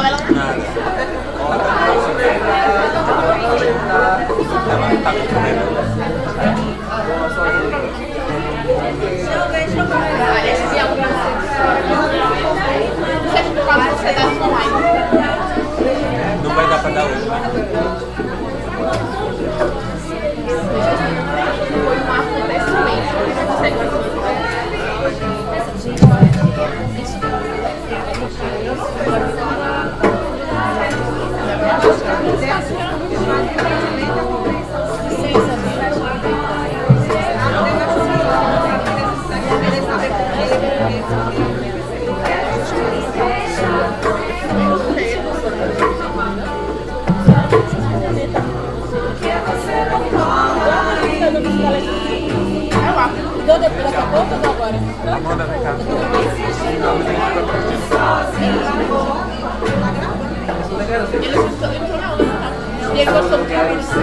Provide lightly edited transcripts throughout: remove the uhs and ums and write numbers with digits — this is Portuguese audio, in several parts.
legal, ela não. Nada. Ela não tá com medo. Olha, esse é um pra você dar online. Não vai dar pra dar hoje, né? Foi um acontecimento. Daqui a pouco ou agora? Amanda, vem cá. Ele gostou do que eu disse.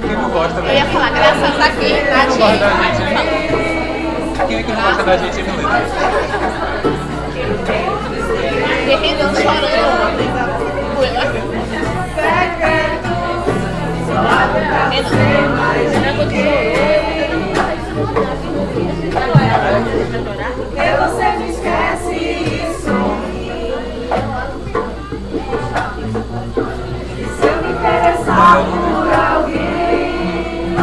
Quem não gosta, Eu né? ia falar, graças a quem? Quem não gosta da gente? Quem é que não gosta da gente, Emily? Guerreirão chorando ontem. Foi lá? Porque você me esquece isso. E se eu me interessar por alguém?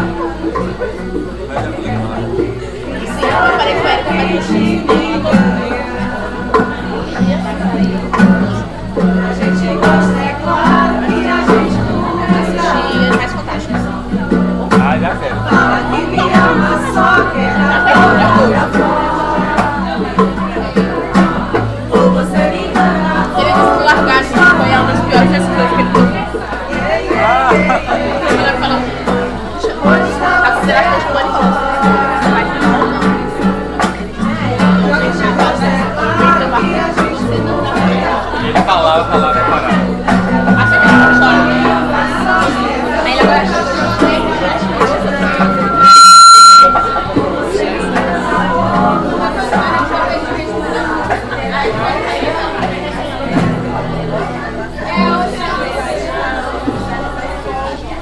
Sim, eu falei com ela, A gente gosta, é claro que a gente nunca assistir mais fantásticos. Ah, já quero. fala que me ama, só quer dar outra fora. Ou você me engana, Ele disse que largar, gente, foi uma das piores decisões que ele tomou. Ele falou, a consideração de plano. Ele falava e parava.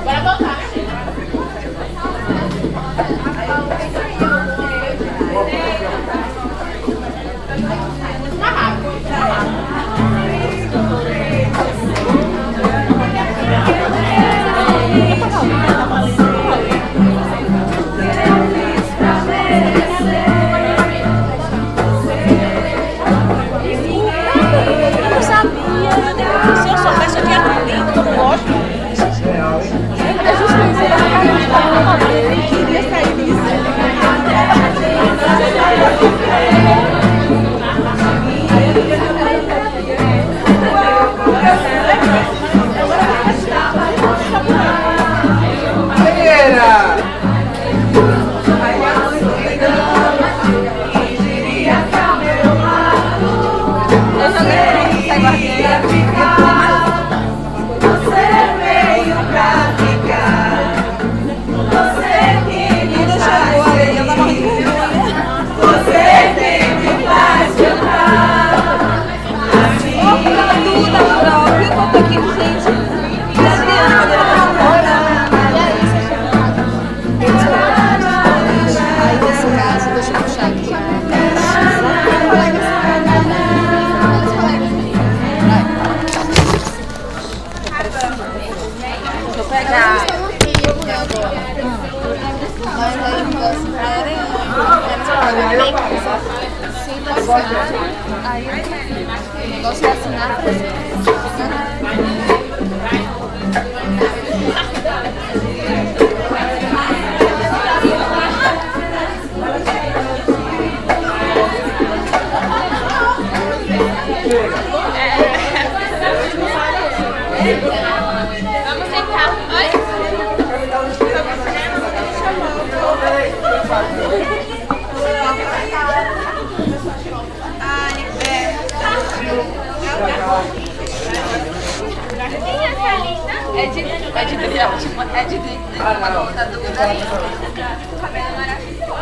Bora voltar. Eu não sabia. Se eu soubesse, eu tinha comido, que eu não gosto. É justo isso. Eu queria sair disso. Eu joguei essa guardinha. você veio pra ficar. Você que me Quando faz chegou ali, eu tava muito feliz. vergonha. Você que me faz cantar. Tudo natural. Viu quanto aqui, gente? E a Adriana, quando ela tava fora. E aí, você chegou? Aí, nesse caso, deixa eu puxar aqui. Deixa eu pegar. Mas aí o negócio sim, pode ser. Aí o negócio é assinar pra você. Vamos sentar. Oi? É de cabelo maravilhoso.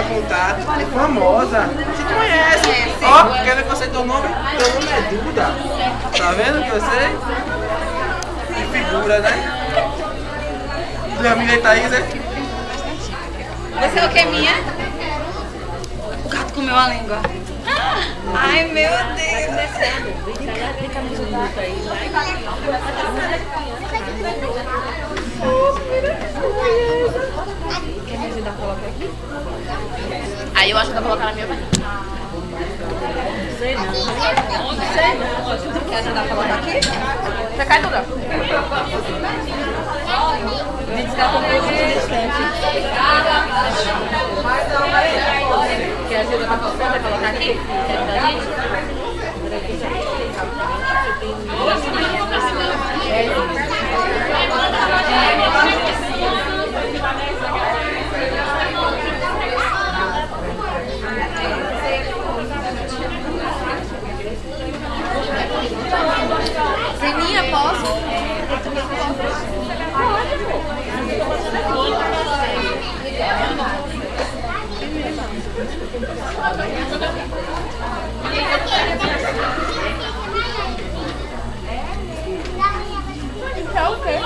vontade, é famosa. Você conhece? Ó, quer ver que eu sei teu nome? Teu nome é Duda. Tá vendo que eu sei? Que figura, né? Minha Thaís, é? Você é o que, minha? O gato comeu a língua. Ai, meu Deus. Vem cá me ajudar. Quer me ajudar a colocar aqui? Aí eu ajudo a colocar na minha barriga. Sei não. Quer ajudar a colocar aqui? Você cai, Duda? Diz que ela comprou um distante. Quer ajuda pra colocar aqui? Quer ajudar a gente? Zeninha, posso? É o quê?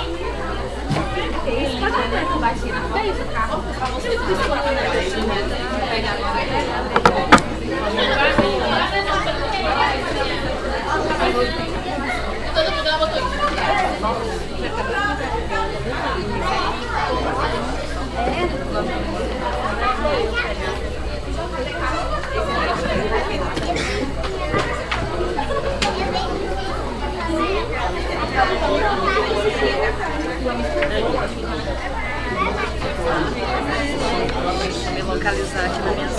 Todo mundo ela botou isso. Deixa eu me localizar aqui na minha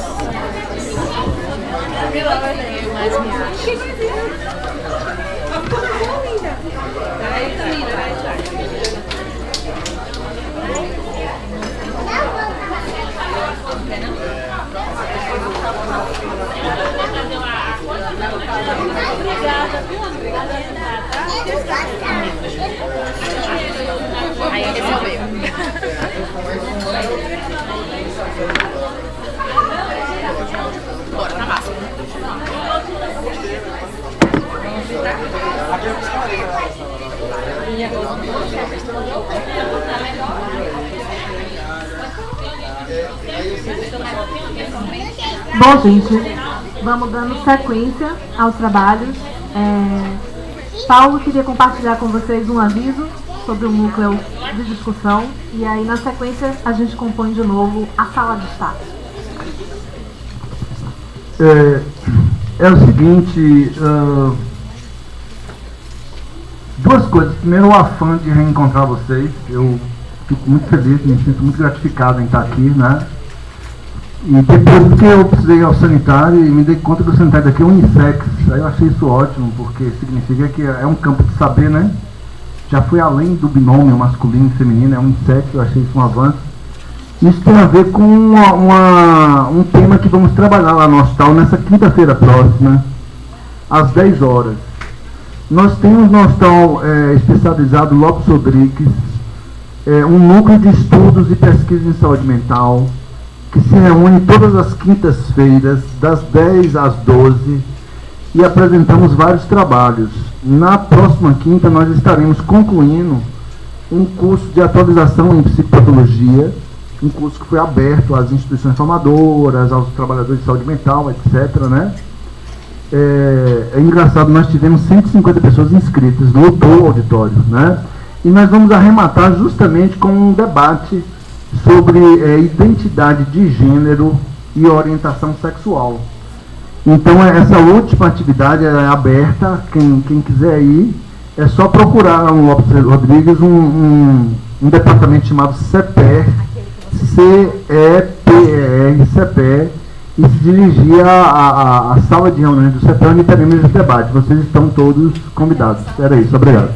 Aí ele resolveu. Bora, na massa. Bom, gente, vamos dando sequência aos trabalhos. Paulo queria compartilhar com vocês um aviso sobre o núcleo de discussão e aí na sequência a gente compõe de novo a sala de estar. É o seguinte, duas coisas. Primeiro, o afã de reencontrar vocês. Eu fico muito feliz, me sinto muito gratificado em estar aqui, né? E depois, porque eu precisei ir ao sanitário e me dei conta que o sanitário daqui é unissex. Aí eu achei isso ótimo, porque significa que é um campo de saber, né? Já foi além do binômio masculino e feminino, é unissex, eu achei isso um avanço. Isso tem a ver com um tema que vamos trabalhar lá no hospital nessa quinta-feira próxima, às 10 horas. Nós temos no hospital especializado Lopes Rodrigues, um núcleo de estudos e pesquisa em saúde mental, que se reúne todas as quintas-feiras, das 10 às 12, e apresentamos vários trabalhos. Na próxima quinta, nós estaremos concluindo um curso de atualização em psicopatologia, um curso que foi aberto às instituições formadoras, aos trabalhadores de saúde mental, etc., né? É engraçado, nós tivemos 150 pessoas inscritas, lotou o auditório, né? E nós vamos arrematar justamente com um debate sobre identidade de gênero e orientação sexual. Então, essa última atividade é aberta, quem quiser ir, é só procurar no Lopes Rodrigues um departamento chamado CEPER, CEPER, CEPER, e se dirigir à sala de reuniões do CEPER, onde teremos esse debate. Vocês estão todos convidados. Era isso, obrigado.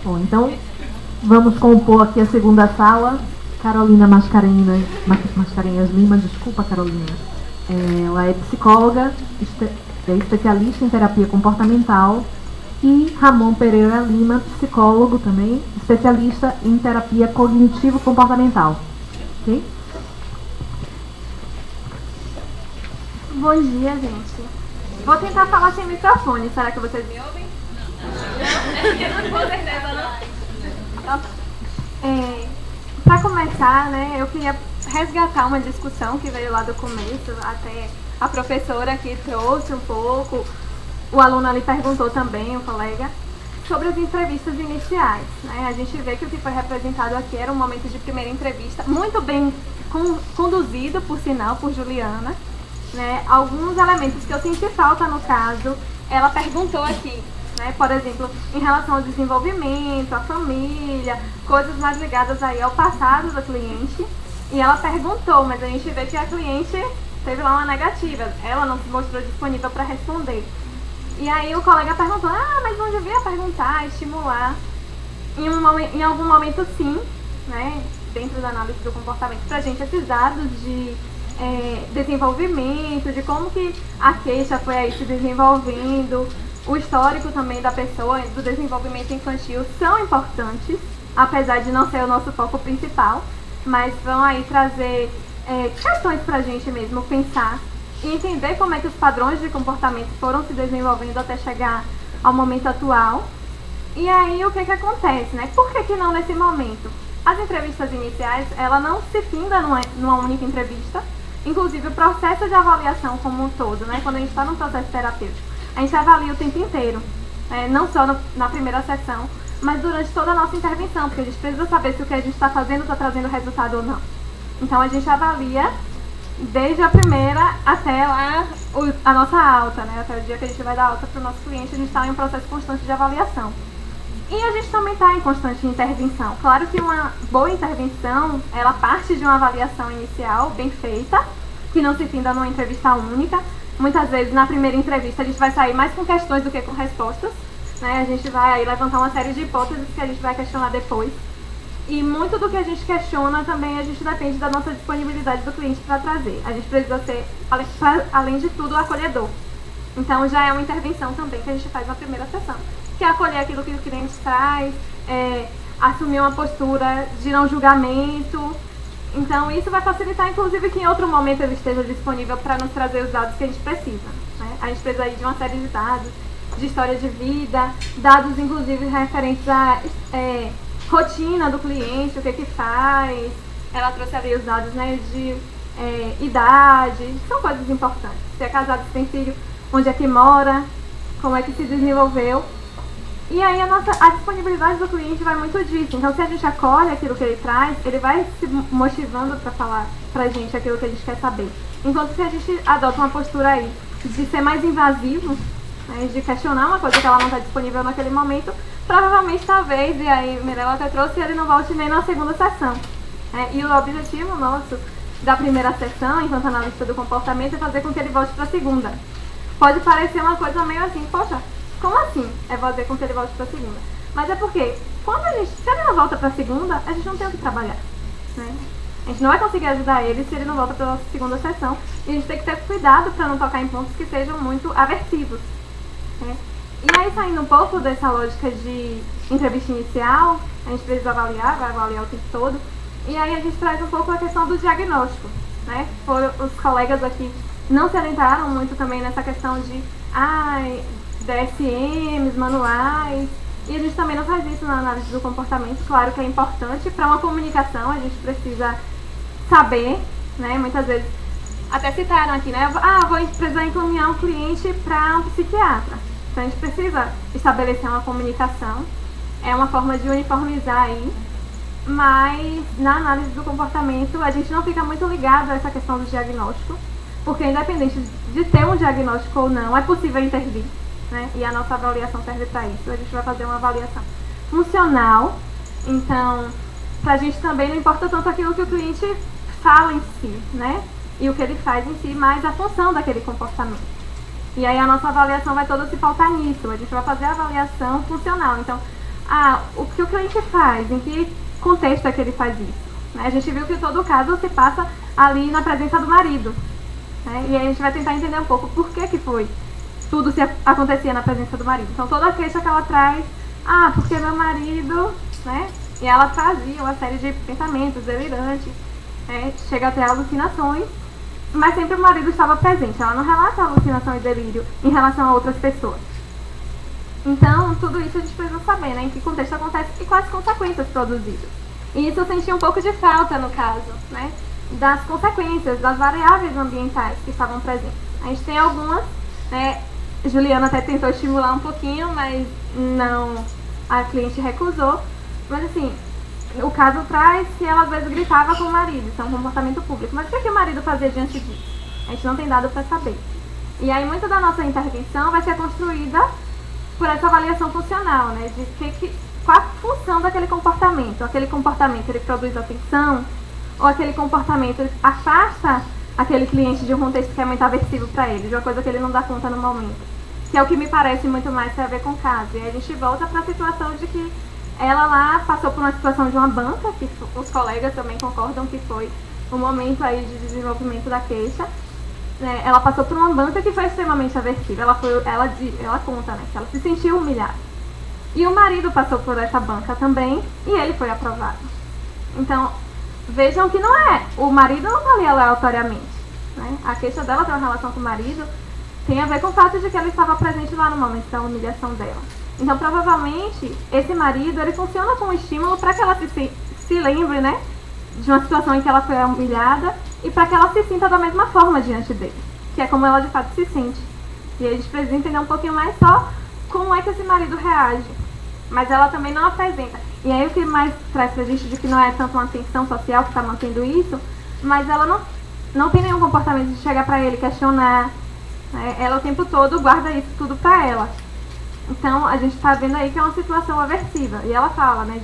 Bom, então vamos compor aqui a segunda sala. Carolina Mascarenhas Lima, desculpa, Carolina. Ela é psicóloga, é especialista em terapia comportamental e Ramon Pereira Lima, psicólogo também, especialista em terapia cognitivo-comportamental. Ok? Bom dia, gente. Vou tentar falar sem microfone. Será que vocês me ouvem? Não. Com certeza não. Para começar, né, eu queria resgatar uma discussão que veio lá do começo, até a professora aqui trouxe um pouco, o aluno ali perguntou também, o colega, sobre as entrevistas iniciais. Né? A gente vê que o que foi representado aqui era um momento de primeira entrevista, muito bem conduzido, por sinal, por Juliana. Né? Alguns elementos que eu senti falta no caso, ela perguntou aqui, né? Por exemplo, em relação ao desenvolvimento, à família, coisas mais ligadas aí ao passado do cliente. E ela perguntou, mas a gente vê que a cliente teve lá uma negativa, ela não se mostrou disponível para responder. E aí o colega perguntou, mas não devia perguntar, estimular. Em algum momento sim, né, dentro da análise do comportamento, para a gente esses dados de desenvolvimento, de como que a queixa foi aí se desenvolvendo, o histórico também da pessoa, do desenvolvimento infantil, são importantes, apesar de não ser o nosso foco principal, mas vão aí trazer questões para a gente mesmo pensar e entender como é que os padrões de comportamento foram se desenvolvendo até chegar ao momento atual. E aí o que acontece, né? Por que não nesse momento? As entrevistas iniciais, ela não se finda numa única entrevista, inclusive o processo de avaliação como um todo, né? Quando a gente está num processo terapêutico, a gente avalia o tempo inteiro, não só na primeira sessão, mas durante toda a nossa intervenção, porque a gente precisa saber se o que a gente está fazendo está trazendo resultado ou não. Então a gente avalia desde a primeira até lá a nossa alta, né? Até o dia que a gente vai dar alta para o nosso cliente, a gente está em um processo constante de avaliação. E a gente também está em constante intervenção. Claro que uma boa intervenção, ela parte de uma avaliação inicial bem feita, que não se finda numa entrevista única. Muitas vezes na primeira entrevista a gente vai sair mais com questões do que com respostas. Né? A gente vai aí levantar uma série de hipóteses que a gente vai questionar depois. E muito do que a gente questiona também a gente depende da nossa disponibilidade do cliente para trazer. A gente precisa ser, além de tudo, acolhedor. Então já é uma intervenção também que a gente faz na primeira sessão, que é acolher aquilo que o cliente traz, assumir uma postura de não julgamento. Então isso vai facilitar, inclusive, que em outro momento ele esteja disponível para nos trazer os dados que a gente precisa. Né? A gente precisa aí de uma série de dados, de história de vida, dados inclusive referentes à rotina do cliente, o que faz. Ela trouxe ali os dados, né, de idade, são coisas importantes. Se é casado, se tem filho, onde é que mora, como é que se desenvolveu. E aí a disponibilidade do cliente vai muito disso. Então se a gente acolhe aquilo que ele traz, ele vai se motivando para falar pra gente aquilo que a gente quer saber. Enquanto se a gente adota uma postura aí de ser mais invasivo, né, de questionar uma coisa que ela não está disponível naquele momento, provavelmente, talvez, e aí Mirella até trouxe, ele não volte nem na segunda sessão. E o objetivo nosso da primeira sessão, enquanto analista do comportamento, é fazer com que ele volte para a segunda. Pode parecer uma coisa meio assim, poxa, como assim é fazer com que ele volte para a segunda? Mas é porque, se ele não volta para a segunda, a gente não tem o que trabalhar. Né? A gente não vai conseguir ajudar ele se ele não volta para a nossa segunda sessão. E a gente tem que ter cuidado para não tocar em pontos que sejam muito aversivos. Né? E aí, saindo um pouco dessa lógica de entrevista inicial, a gente precisa avaliar, vai avaliar o tempo todo. E aí a gente traz um pouco a questão do diagnóstico. Né? Os colegas aqui não se adentraram muito também nessa questão de DSMs, manuais. E a gente também não faz isso na análise do comportamento. Claro que é importante para uma comunicação, a gente precisa saber, né? Muitas vezes, até citaram aqui, né? Vou precisar encaminhar um cliente para um psiquiatra. Então a gente precisa estabelecer uma comunicação, é uma forma de uniformizar aí, mas na análise do comportamento a gente não fica muito ligado a essa questão do diagnóstico, porque independente de ter um diagnóstico ou não, é possível intervir, né? E a nossa avaliação serve para isso. A gente vai fazer uma avaliação funcional, então pra gente também não importa tanto aquilo que o cliente fala em si, né? E o que ele faz em si, mas a função daquele comportamento. E aí a nossa avaliação vai toda se pautar nisso. A gente vai fazer a avaliação funcional. Então, o que o cliente faz, em que contexto é que ele faz isso? Né? A gente viu que todo o caso se passa ali na presença do marido. Né? E aí a gente vai tentar entender um pouco por que foi tudo acontecia na presença do marido. Então toda queixa que ela traz, porque meu marido, né? E ela trazia uma série de pensamentos delirantes, chega até alucinações, mas sempre o marido estava presente. Ela não relata alucinação e delírio em relação a outras pessoas. Então, tudo isso a gente precisa saber, né? Em que contexto acontece e quais consequências produzidas. E isso eu senti um pouco de falta, no caso, né? Das consequências, das variáveis ambientais que estavam presentes. A gente tem algumas, né? Juliana até tentou estimular um pouquinho, mas não, a cliente recusou. Mas assim, o caso traz que ela às vezes gritava com o marido, isso é um comportamento público. Mas o que o marido fazia diante disso? A gente não tem dado para saber. E aí muita da nossa intervenção vai ser construída por essa avaliação funcional, né? De qual a função daquele comportamento. Aquele comportamento ele produz atenção, ou aquele comportamento afasta aquele cliente de um contexto que é muito aversivo para ele, de uma coisa que ele não dá conta no momento. Que é o que me parece muito mais ter a ver com o caso. E aí a gente volta para a situação de que ela lá passou por uma situação de uma banca, que os colegas também concordam que foi o momento aí de desenvolvimento da queixa. Ela passou por uma banca que foi extremamente aversiva. Ela conta, né, que ela se sentiu humilhada. E o marido passou por essa banca também e ele foi aprovado. Então, vejam que não é, o marido não está ali aleatoriamente, né? A queixa dela tem uma relação com o marido, tem a ver com o fato de que ela estava presente lá no momento da humilhação dela. Então, provavelmente, esse marido, ele funciona como estímulo para que ela se lembre, né, de uma situação em que ela foi humilhada e para que ela se sinta da mesma forma diante dele, que é como ela de fato se sente. E aí a gente precisa entender um pouquinho mais só como é que esse marido reage. Mas ela também não apresenta. E aí o que mais traz pra gente de que não é tanto uma tensão social que está mantendo isso, mas ela não tem nenhum comportamento de chegar para ele, questionar, né? Ela o tempo todo guarda isso tudo para ela. Então a gente está vendo aí que é uma situação aversiva. E ela fala, né,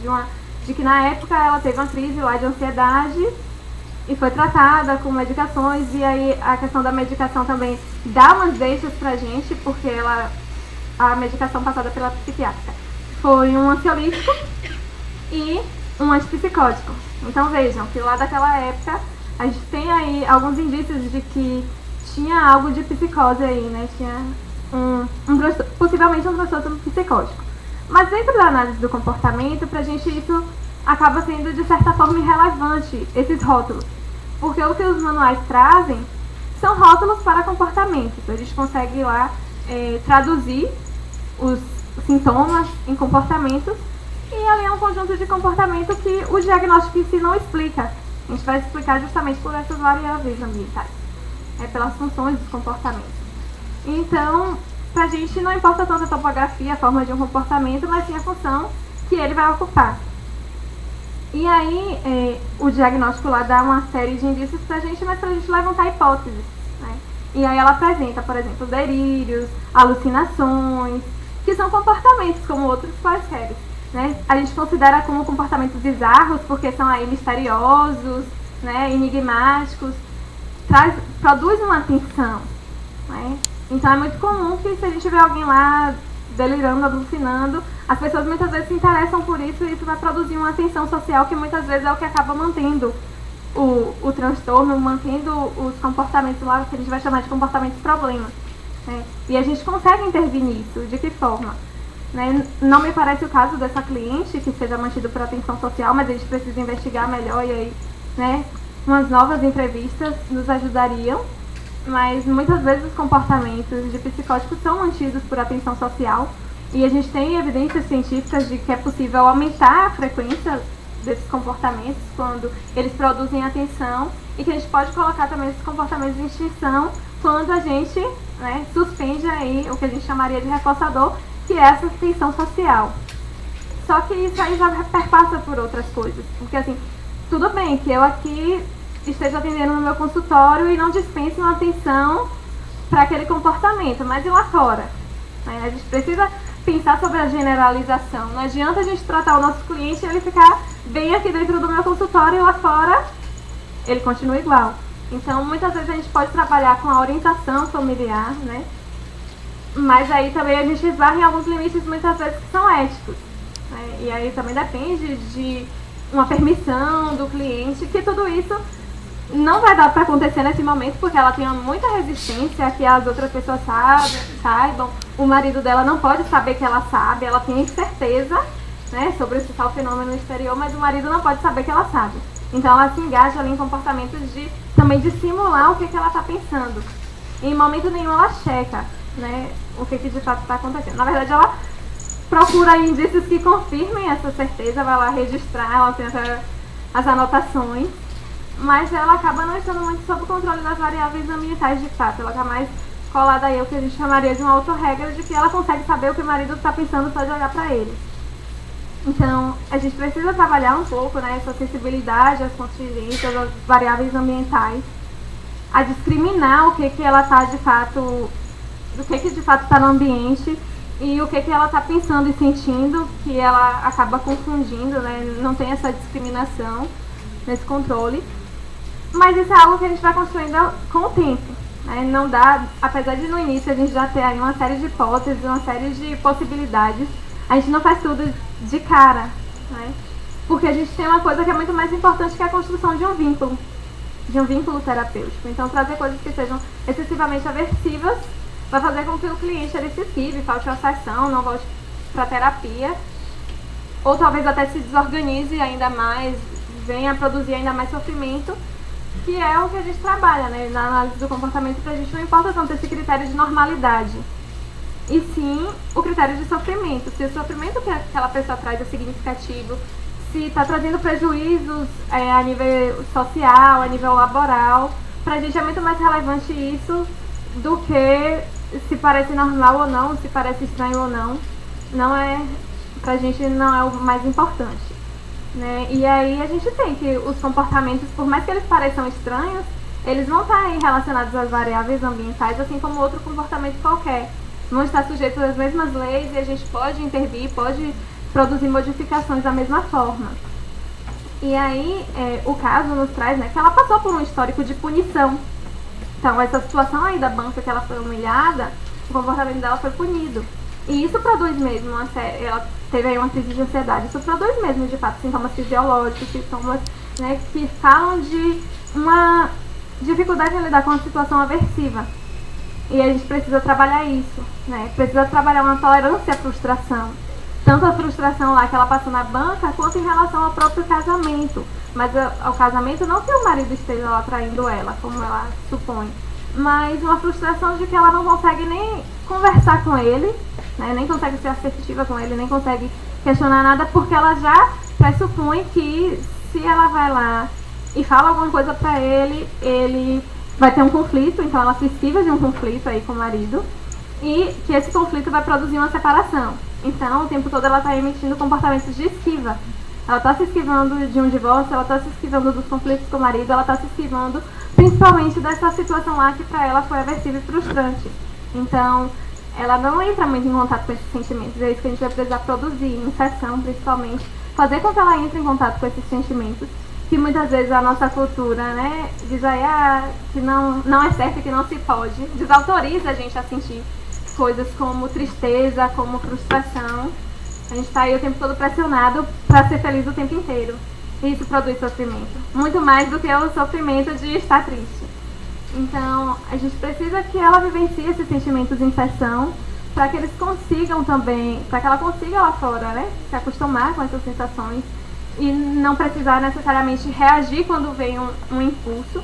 de que na época ela teve uma crise lá de ansiedade e foi tratada com medicações, e aí a questão da medicação também dá umas deixas pra gente, porque a medicação passada pela psiquiátrica foi um ansiolítico e um antipsicótico. Então vejam que lá daquela época a gente tem aí alguns indícios de que tinha algo de psicose aí, né? Tinha possivelmente um transtorno psicótico. Mas dentro da análise do comportamento, pra gente isso acaba sendo de certa forma irrelevante, esses rótulos. Porque o que os manuais trazem são rótulos para comportamentos. A gente consegue lá traduzir os sintomas em comportamentos, e ali é um conjunto de comportamento que o diagnóstico em si não explica. A gente vai explicar justamente por essas variáveis ambientais, pelas funções dos comportamentos. Então, pra gente não importa tanto a topografia, a forma de um comportamento, mas sim a função que ele vai ocupar. E aí, o diagnóstico lá dá uma série de indícios pra gente, mas pra gente levantar hipóteses, né? E aí ela apresenta, por exemplo, delírios, alucinações, que são comportamentos como outros quaisquer, né? A gente considera como comportamentos bizarros porque são aí misteriosos, né, enigmáticos, produz uma atenção, né? Então é muito comum que se a gente vê alguém lá delirando, alucinando, as pessoas muitas vezes se interessam por isso, e isso vai produzir uma atenção social que muitas vezes é o que acaba mantendo o transtorno, mantendo os comportamentos lá, que a gente vai chamar de comportamentos problema, né? E a gente consegue intervir nisso, de que forma? Né? Não me parece o caso dessa cliente que seja mantido por atenção social, mas a gente precisa investigar melhor, e aí, né, umas novas entrevistas nos ajudariam. Mas muitas vezes os comportamentos de psicóticos são mantidos por atenção social, e a gente tem evidências científicas de que é possível aumentar a frequência desses comportamentos quando eles produzem atenção, e que a gente pode colocar também esses comportamentos em extinção quando a gente, né, suspende aí o que a gente chamaria de reforçador, que é essa tensão social. Só que isso aí já perpassa por outras coisas, porque assim, tudo bem que eu aqui esteja atendendo no meu consultório e não dispense uma atenção para aquele comportamento, mas e lá fora? Né? A gente precisa pensar sobre a generalização. Não adianta a gente tratar o nosso cliente e ele ficar bem aqui dentro do meu consultório e lá fora ele continua igual. Então, muitas vezes a gente pode trabalhar com a orientação familiar, né? Mas aí também a gente esbarra em alguns limites muitas vezes que são éticos, né? E aí também depende de uma permissão do cliente, que tudo isso não vai dar para acontecer nesse momento porque ela tem muita resistência a que as outras pessoas saibam. O marido dela não pode saber que ela sabe, ela tem certeza, né, sobre esse tal fenômeno exterior, mas o marido não pode saber que ela sabe. Então ela se engaja ali em comportamentos também de simular o que ela está pensando. E em momento nenhum ela checa, né, o que de fato está acontecendo. Na verdade, ela procura indícios que confirmem essa certeza, vai lá registrar, ela tenta as anotações, mas ela acaba não estando muito sob o controle das variáveis ambientais de fato. Ela está mais colada aí o que a gente chamaria de uma autorregra de que ela consegue saber o que o marido está pensando só de olhar para ele. Então, a gente precisa trabalhar um pouco, né, essa sensibilidade às contingências, às variáveis ambientais, a discriminar o que ela está de fato, o que de fato está no ambiente e o que ela está pensando e sentindo, que ela acaba confundindo, né, não tem essa discriminação nesse controle. Mas isso é algo que a gente vai construindo com o tempo, né? Não dá, apesar de no início a gente já ter aí uma série de hipóteses, uma série de possibilidades, a gente não faz tudo de cara, né? Porque a gente tem uma coisa que é muito mais importante, que é a construção de um vínculo terapêutico. Então trazer coisas que sejam excessivamente aversivas vai fazer com que o cliente ele se esquive, falte uma sessão, não volte para terapia, ou talvez até se desorganize ainda mais, venha a produzir ainda mais sofrimento, que é o que a gente trabalha, né? Na análise do comportamento, pra gente não importa tanto esse critério de normalidade, e sim o critério de sofrimento. Se o sofrimento que aquela pessoa traz é significativo, se está trazendo prejuízos a nível social, a nível laboral, pra gente é muito mais relevante isso do que se parece normal ou não, se parece estranho ou não. Pra gente não é o mais importante, né? E aí a gente tem que os comportamentos, por mais que eles pareçam estranhos, eles vão estar aí relacionados às variáveis ambientais, assim como outro comportamento qualquer. Vão estar sujeitos às mesmas leis e a gente pode intervir, pode produzir modificações da mesma forma. E aí o caso nos traz, né, que ela passou por um histórico de punição. Então essa situação aí da banca, que ela foi humilhada, o comportamento dela foi punido. E isso produz mesmo ela teve aí uma crise de ansiedade. Isso produz mesmo, de fato, sintomas fisiológicos, sintomas, né, que falam de uma dificuldade em lidar com uma situação aversiva. E a gente precisa trabalhar isso, né? Precisa trabalhar uma tolerância à frustração. Tanto a frustração lá que ela passou na banca, quanto em relação ao próprio casamento. Mas ao casamento não que o marido esteja lá traindo ela, como ela supõe, mas uma frustração de que ela não consegue nem conversar com ele, né? Nem consegue ser assertiva com ele, nem consegue questionar nada, porque ela já pressupõe que se ela vai lá e fala alguma coisa pra ele vai ter um conflito, então ela se esquiva de um conflito aí com o marido, e que esse conflito vai produzir uma separação. Então, o tempo todo ela está emitindo comportamentos de esquiva. Ela está se esquivando de um divórcio, ela está se esquivando dos conflitos com o marido, ela está se esquivando principalmente dessa situação lá que para ela foi aversiva e frustrante. Então, ela não entra muito em contato com esses sentimentos. É isso que a gente vai precisar produzir, em sessão principalmente, fazer com que ela entre em contato com esses sentimentos, que muitas vezes a nossa cultura, né, diz aí que não é certo, que não se pode, desautoriza a gente a sentir coisas como tristeza, como frustração. A gente está aí o tempo todo pressionado para ser feliz o tempo inteiro. E isso produz sofrimento. Muito mais do que o sofrimento de estar triste. Então, a gente precisa que ela vivencie esses sentimentos em sessão, para que eles consigam também, para que ela consiga lá fora, né, se acostumar com essas sensações e não precisar necessariamente reagir quando vem um impulso.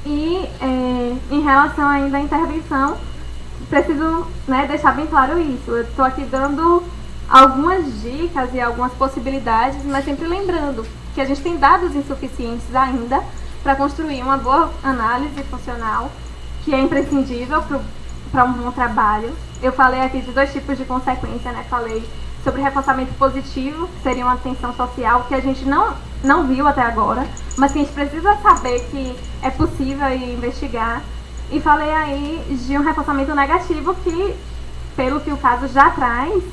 E em relação ainda à intervenção, preciso, né, deixar bem claro isso. Eu estou aqui dando algumas dicas e algumas possibilidades, mas sempre lembrando que a gente tem dados insuficientes ainda para construir uma boa análise funcional, que é imprescindível para um bom trabalho. Eu falei aqui de 2 tipos de consequência, né? Falei sobre reforçamento positivo, que seria uma atenção social, que a gente não viu até agora, mas que a gente precisa saber que é possível e investigar. E falei aí de um reforçamento negativo que, pelo que o caso já traz,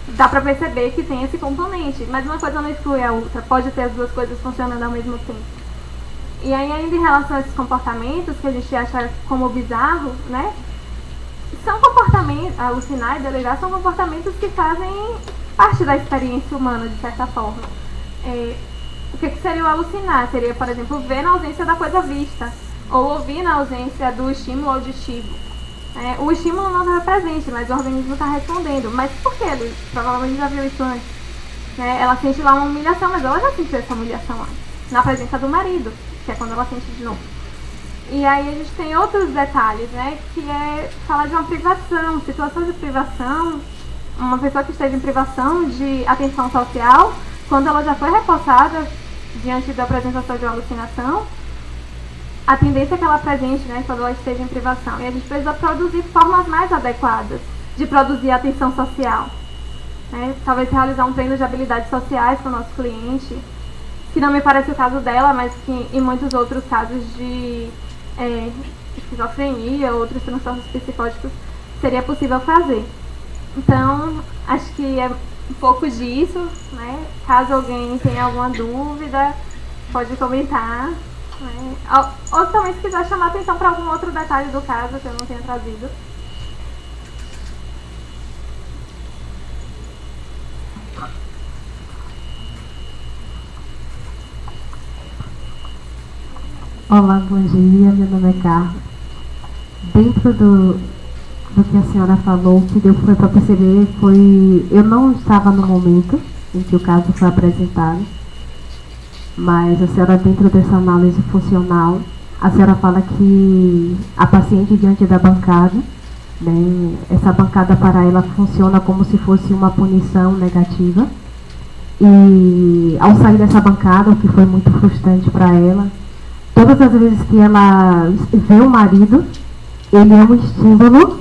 dá para perceber que tem esse componente. Mas uma coisa não exclui a outra, pode ter as duas coisas funcionando ao mesmo tempo. E aí, ainda em relação a esses comportamentos que a gente acha como bizarro, né? São comportamentos, alucinar e delirar são comportamentos que fazem parte da experiência humana, de certa forma. O que seria o alucinar? Seria, por exemplo, ver na ausência da coisa vista, ou ouvir na ausência do estímulo auditivo. O estímulo não está presente, mas o organismo está respondendo. Mas por que? Ele provavelmente já viu isso antes. Ela sente lá uma humilhação, mas ela já sentiu essa humilhação antes, na presença do marido, que é quando ela sente de novo. E aí a gente tem outros detalhes, que é falar de uma privação, situação de privação. Uma pessoa que esteve em privação de atenção social, quando ela já foi reforçada diante da apresentação de uma alucinação, a tendência é que ela apresente, quando ela esteja em privação. E a gente precisa produzir formas mais adequadas de produzir atenção social. Talvez realizar um treino de habilidades sociais com o nosso cliente, que não me parece o caso dela, mas que em muitos outros casos de esquizofrenia ou outros transtornos psicóticos seria possível fazer. Então, acho que é um pouco disso, Caso alguém tenha alguma dúvida, pode comentar. Ou também, se quiser chamar atenção para algum outro detalhe do caso que eu não tenha trazido. Olá, bom dia, meu nome é Carlos. Dentro do que a senhora falou, o que deu foi para perceber foi... Eu não estava no momento em que o caso foi apresentado, mas a senhora, dentro dessa análise funcional, a senhora fala que a paciente diante da bancada, essa bancada para ela funciona como se fosse uma punição negativa, e ao sair dessa bancada, o que foi muito frustrante para ela, todas as vezes que ela vê o marido, ele é um estímulo,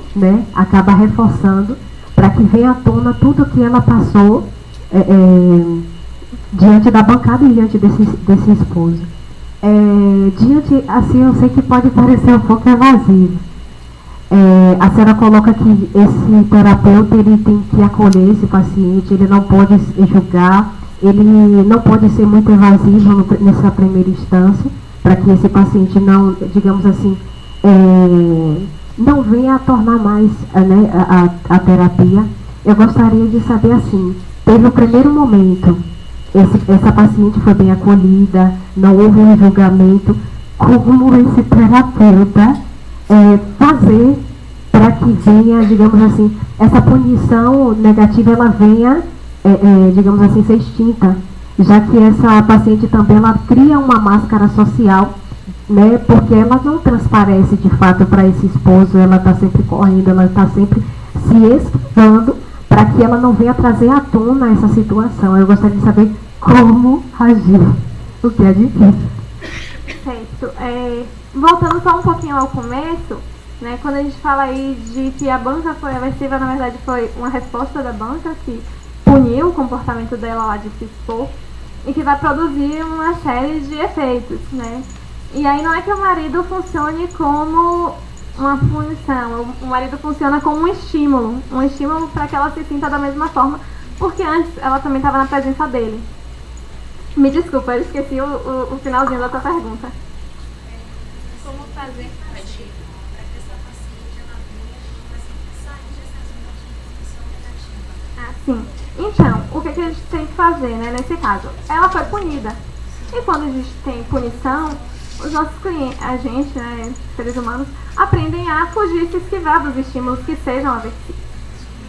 acaba reforçando para que venha à tona tudo que ela passou diante da bancada e diante desse esposo. Diante, assim, eu sei que pode parecer um pouco evasivo. A senhora coloca que esse terapeuta ele tem que acolher esse paciente, ele não pode julgar, ele não pode ser muito evasivo nessa primeira instância, para que esse paciente não, digamos assim, não venha a tornar mais a terapia. Eu gostaria de saber assim, teve o primeiro momento, essa paciente foi bem acolhida, não houve um julgamento, como esse terapeuta fazer para que venha, digamos assim, essa punição negativa, ela venha, digamos assim, ser extinta, já que essa paciente também, ela cria uma máscara social, porque ela não transparece de fato para esse esposo, ela está sempre correndo, ela está sempre se esquivando para que ela não venha trazer à tona essa situação. Eu gostaria de saber como agir, o que é difícil. Certo. Voltando só um pouquinho ao começo, quando a gente fala aí de que a banca foi aversiva, na verdade foi uma resposta da banca que puniu o comportamento dela lá de se expor e que vai produzir uma série de efeitos, E aí não é que o marido funcione como uma punição, o marido funciona como um estímulo para que ela se sinta da mesma forma, porque antes ela também estava na presença dele. Me desculpa, eu esqueci o finalzinho da tua pergunta. Como fazer para que essa paciente ela venha sair dessa negativa? Sim. Então, o que a gente tem que fazer, nesse caso? Ela foi punida. E quando a gente tem punição, os nossos clientes, a gente, seres humanos, aprendem a fugir e se esquivar dos estímulos que sejam aversivos.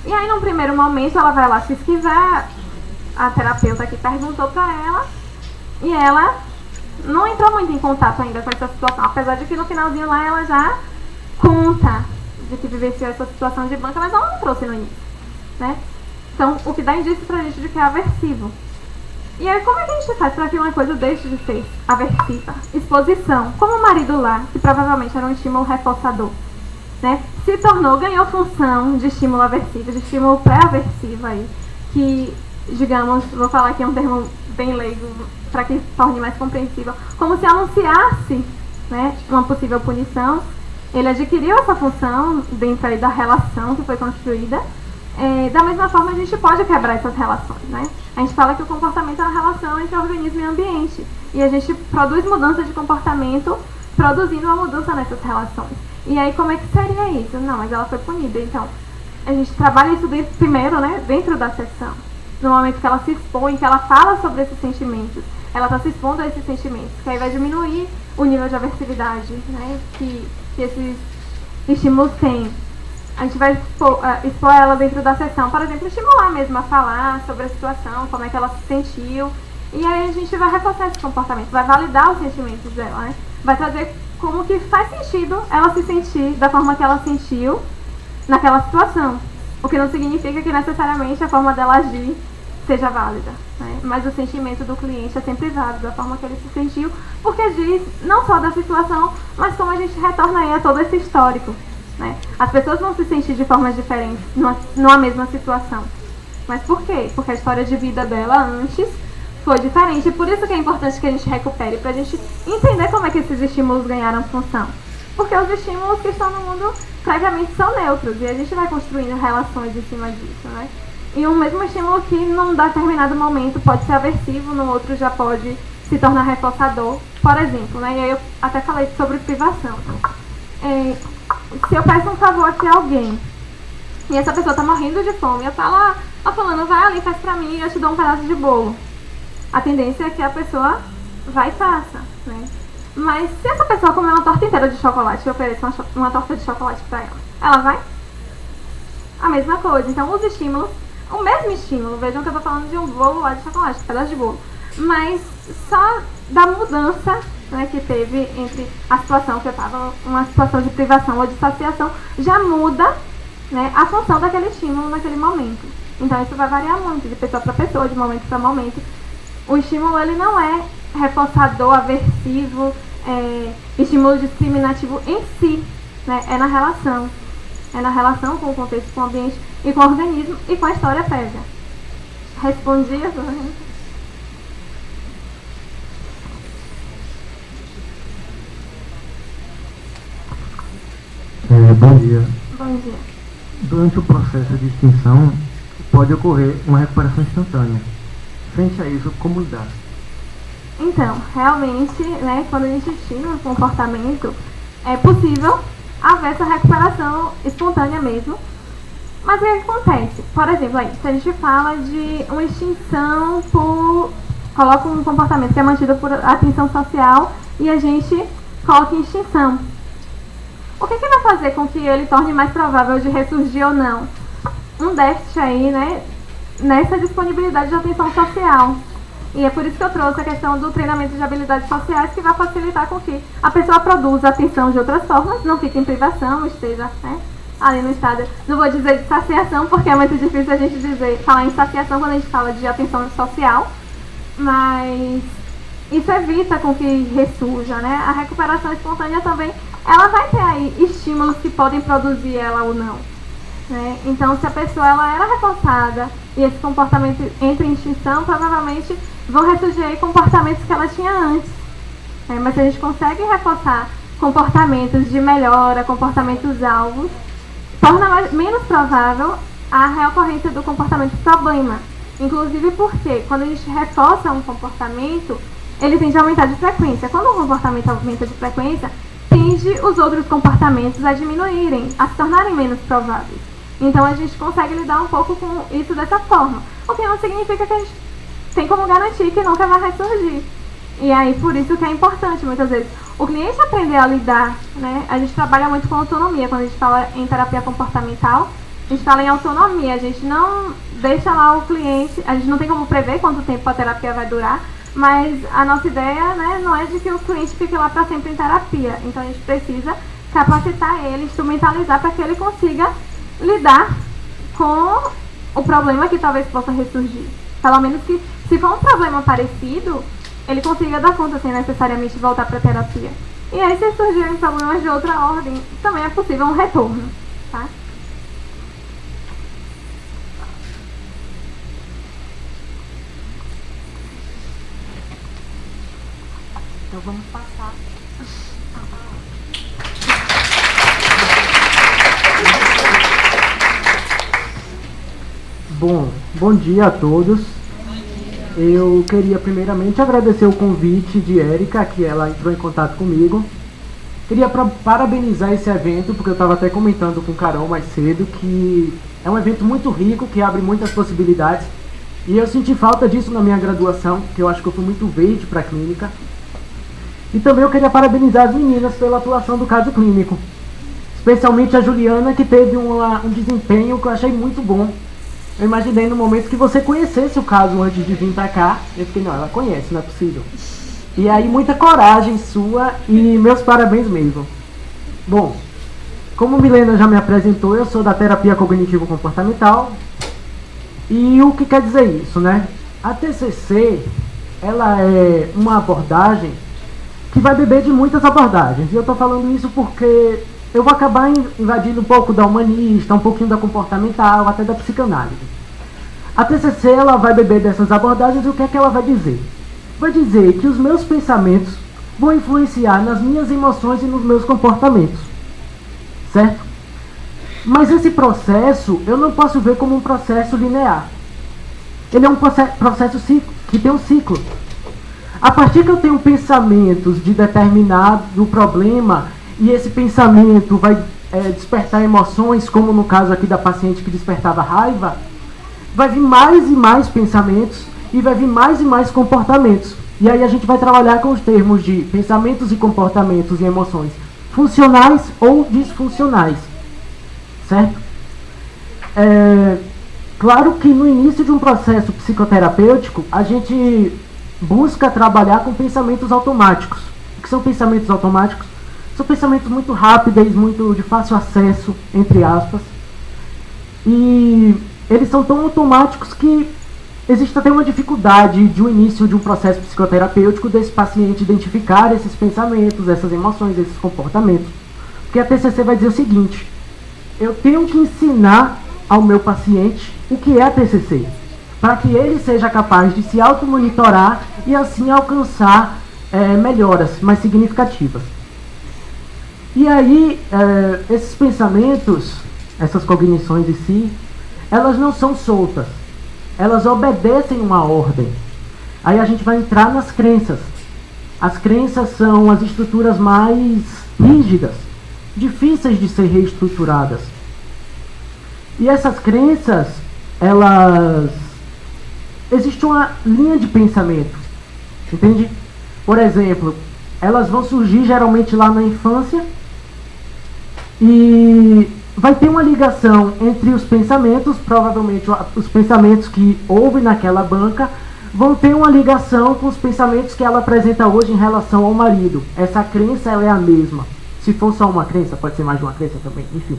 E aí, num primeiro momento, ela vai lá se esquivar, a terapeuta aqui perguntou para ela, e ela não entrou muito em contato ainda com essa situação, apesar de que no finalzinho lá ela já conta de que vivenciou essa situação de banca, mas ela não trouxe no início, Então, o que dá indício pra gente de que é aversivo. E aí, como é que a gente faz para que uma coisa deixe de ser aversiva? Exposição. Como o marido lá, que provavelmente era um estímulo reforçador, se tornou, ganhou função de estímulo aversivo, de estímulo pré-aversivo aí, que, digamos, vou falar aqui um termo bem leigo, para que torne mais compreensível, como se anunciasse, uma possível punição. Ele adquiriu essa função dentro aí da relação que foi construída. Da mesma forma, a gente pode quebrar essas relações, A gente fala que o comportamento é uma relação entre organismo e ambiente. E a gente produz mudança de comportamento produzindo uma mudança nessas relações. E aí, como é que seria isso? Não, mas ela foi punida. Então, a gente trabalha isso primeiro, dentro da sessão. No momento que ela se expõe, que ela fala sobre esses sentimentos. ela está se expondo a esses sentimentos, que aí vai diminuir o nível de aversividade, né, que esses estímulos têm. A gente vai expor ela dentro da sessão, por exemplo, estimular mesmo a falar sobre a situação, como é que ela se sentiu, e aí a gente vai reforçar esse comportamento, vai validar os sentimentos dela, né, vai trazer como que faz sentido ela se sentir da forma que ela sentiu naquela situação, o que não significa que necessariamente a forma dela agir seja válida, né? Mas o sentimento do cliente é sempre válido, a forma que ele se sentiu, porque diz não só da situação, mas como a gente retorna aí a todo esse histórico, né? As pessoas vão se sentir de formas diferentes numa mesma situação. Mas por quê? Porque a história de vida dela antes foi diferente, e por isso que é importante que a gente recupere, para a gente entender como é que esses estímulos ganharam função. Porque os estímulos que estão no mundo previamente são neutros, e a gente vai construindo relações em cima disso, né? E um mesmo estímulo que num determinado momento pode ser aversivo, no outro já pode se tornar reforçador, por exemplo, né? E aí eu até falei sobre privação. Se eu peço um favor aqui a alguém, e essa pessoa tá morrendo de fome, eu falo, fulano, vai ali, faz pra mim e eu te dou um pedaço de bolo. A tendência é que a pessoa vai e faça, né? Mas se essa pessoa comer uma torta inteira de chocolate e eu ofereço uma torta de chocolate pra ela vai? A mesma coisa. Então os estímulos, o mesmo estímulo, vejam que eu tô falando de um bolo lá de chocolate, um pedaço de bolo, mas só da mudança, né, que teve entre a situação que eu estava, uma situação de privação ou de saciação, já muda, né, a função daquele estímulo naquele momento. Então isso vai variar muito de pessoa para pessoa, de momento para momento. O estímulo, ele não é reforçador, aversivo, estímulo discriminativo em si, né, é na relação. É na relação com o contexto, com o ambiente e com o organismo e com a história prévia. Respondi a sua pergunta? Bom dia. Bom dia. Durante o processo de extinção, pode ocorrer uma recuperação instantânea. Frente a isso, como lidar? Então, realmente, né, quando a gente extingue um comportamento, é possível haver essa recuperação espontânea mesmo. Mas o que acontece? Por exemplo, aí, se a gente fala de uma extinção coloca um comportamento que é mantido por atenção social e a gente coloca em extinção. O que vai fazer com que ele torne mais provável de ressurgir ou não? Um déficit aí, né, nessa disponibilidade de atenção social. E é por isso que eu trouxe a questão do treinamento de habilidades sociais, que vai facilitar com que a pessoa produza atenção de outras formas, não fique em privação, esteja, né, ali no estado, não vou dizer de saciação, porque é muito difícil a gente falar em saciação quando a gente fala de atenção social, mas isso evita com que ressurja, né? A recuperação espontânea também, ela vai ter aí estímulos que podem produzir ela ou não, né? Então, se a pessoa ela era reforçada e esse comportamento entra em extinção, provavelmente vão ressurgir aí comportamentos que ela tinha antes, né? Mas se a gente consegue reforçar comportamentos de melhora, comportamentos alvos, torna menos provável a reocorrência do comportamento problema. Inclusive porque quando a gente reforça um comportamento, ele tende a aumentar de frequência. Quando um comportamento aumenta de frequência, tende os outros comportamentos a diminuírem, a se tornarem menos prováveis. Então a gente consegue lidar um pouco com isso dessa forma. O que não significa que a gente tem como garantir que nunca vai ressurgir. E aí por isso que é importante muitas vezes o cliente aprender a lidar, né? A gente trabalha muito com autonomia. Quando a gente fala em terapia comportamental, a gente fala em autonomia. A gente não deixa lá o cliente, a gente não tem como prever quanto tempo a terapia vai durar, mas a nossa ideia, né, não é de que o cliente fique lá para sempre em terapia. Então a gente precisa capacitar ele, instrumentalizar para que ele consiga lidar com o problema que talvez possa ressurgir. Pelo menos que, se for um problema parecido, ele consiga dar conta sem necessariamente voltar para a terapia. E aí, se surgirem problemas de outra ordem, também é possível um retorno, tá? Então vamos passar. Bom dia a todos. Eu queria primeiramente agradecer o convite de Érica, que ela entrou em contato comigo. Queria parabenizar esse evento, porque eu estava até comentando com o Carol mais cedo, que é um evento muito rico, que abre muitas possibilidades. E eu senti falta disso na minha graduação, que eu acho que eu fui muito verde para a clínica. E também eu queria parabenizar as meninas pela atuação do caso clínico. Especialmente a Juliana, que teve um desempenho que eu achei muito bom. Eu imaginei no momento que você conhecesse o caso antes de vir pra cá. Eu fiquei, não, ela conhece, não é possível. E aí, muita coragem sua e meus parabéns mesmo. Bom, como Milena já me apresentou, eu sou da terapia cognitivo-comportamental. E o que quer dizer isso, né? A TCC, ela é uma abordagem que vai beber de muitas abordagens. E eu tô falando isso porque eu vou acabar invadindo um pouco da humanista, um pouquinho da comportamental, até da psicanálise. A TCC, ela vai beber dessas abordagens e o que é que ela vai dizer? Vai dizer que os meus pensamentos vão influenciar nas minhas emoções e nos meus comportamentos. Certo? Mas esse processo, eu não posso ver como um processo linear. Ele é um processo que tem um ciclo. A partir que eu tenho pensamentos de determinado problema, e esse pensamento vai despertar emoções, como no caso aqui da paciente que despertava raiva, vai vir mais e mais pensamentos e vai vir mais e mais comportamentos. E aí a gente vai trabalhar com os termos de pensamentos e comportamentos e emoções funcionais ou disfuncionais. Certo? Claro que no início de um processo psicoterapêutico, a gente busca trabalhar com pensamentos automáticos. O que são pensamentos automáticos? São pensamentos muito rápidos, muito de fácil acesso, entre aspas. E eles são tão automáticos que existe até uma dificuldade de um início de um processo psicoterapêutico desse paciente identificar esses pensamentos, essas emoções, esses comportamentos. Porque a TCC vai dizer o seguinte: eu tenho que ensinar ao meu paciente o que é a TCC, para que ele seja capaz de se automonitorar e assim alcançar melhoras mais significativas. E aí, esses pensamentos, essas cognições em si, elas não são soltas, elas obedecem uma ordem. Aí a gente vai entrar nas crenças. As crenças são as estruturas mais rígidas, difíceis de ser reestruturadas. E essas crenças, elas... existe uma linha de pensamento, entende? Por exemplo, elas vão surgir geralmente lá na infância e vai ter uma ligação entre os pensamentos, provavelmente os pensamentos que houve naquela banca vão ter uma ligação com os pensamentos que ela apresenta hoje em relação ao marido. Essa crença, ela é a mesma. Se for só uma crença, pode ser mais de uma crença também, enfim.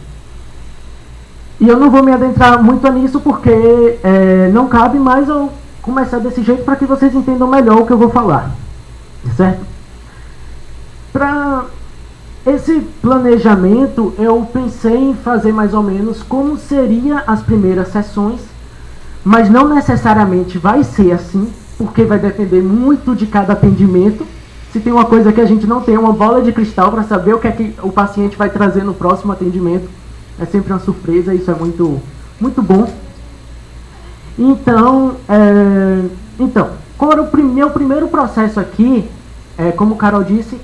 E eu não vou me adentrar muito nisso porque não cabe, mais eu começar desse jeito para que vocês entendam melhor o que eu vou falar. Certo? Para esse planejamento, eu pensei em fazer mais ou menos como seriam as primeiras sessões, mas não necessariamente vai ser assim, porque vai depender muito de cada atendimento. Se tem uma coisa que a gente não tem, uma bola de cristal para saber o que é que o paciente vai trazer no próximo atendimento. É sempre uma surpresa, isso é muito, muito bom. Então, qual era o meu primeiro processo aqui? Como o Carol disse,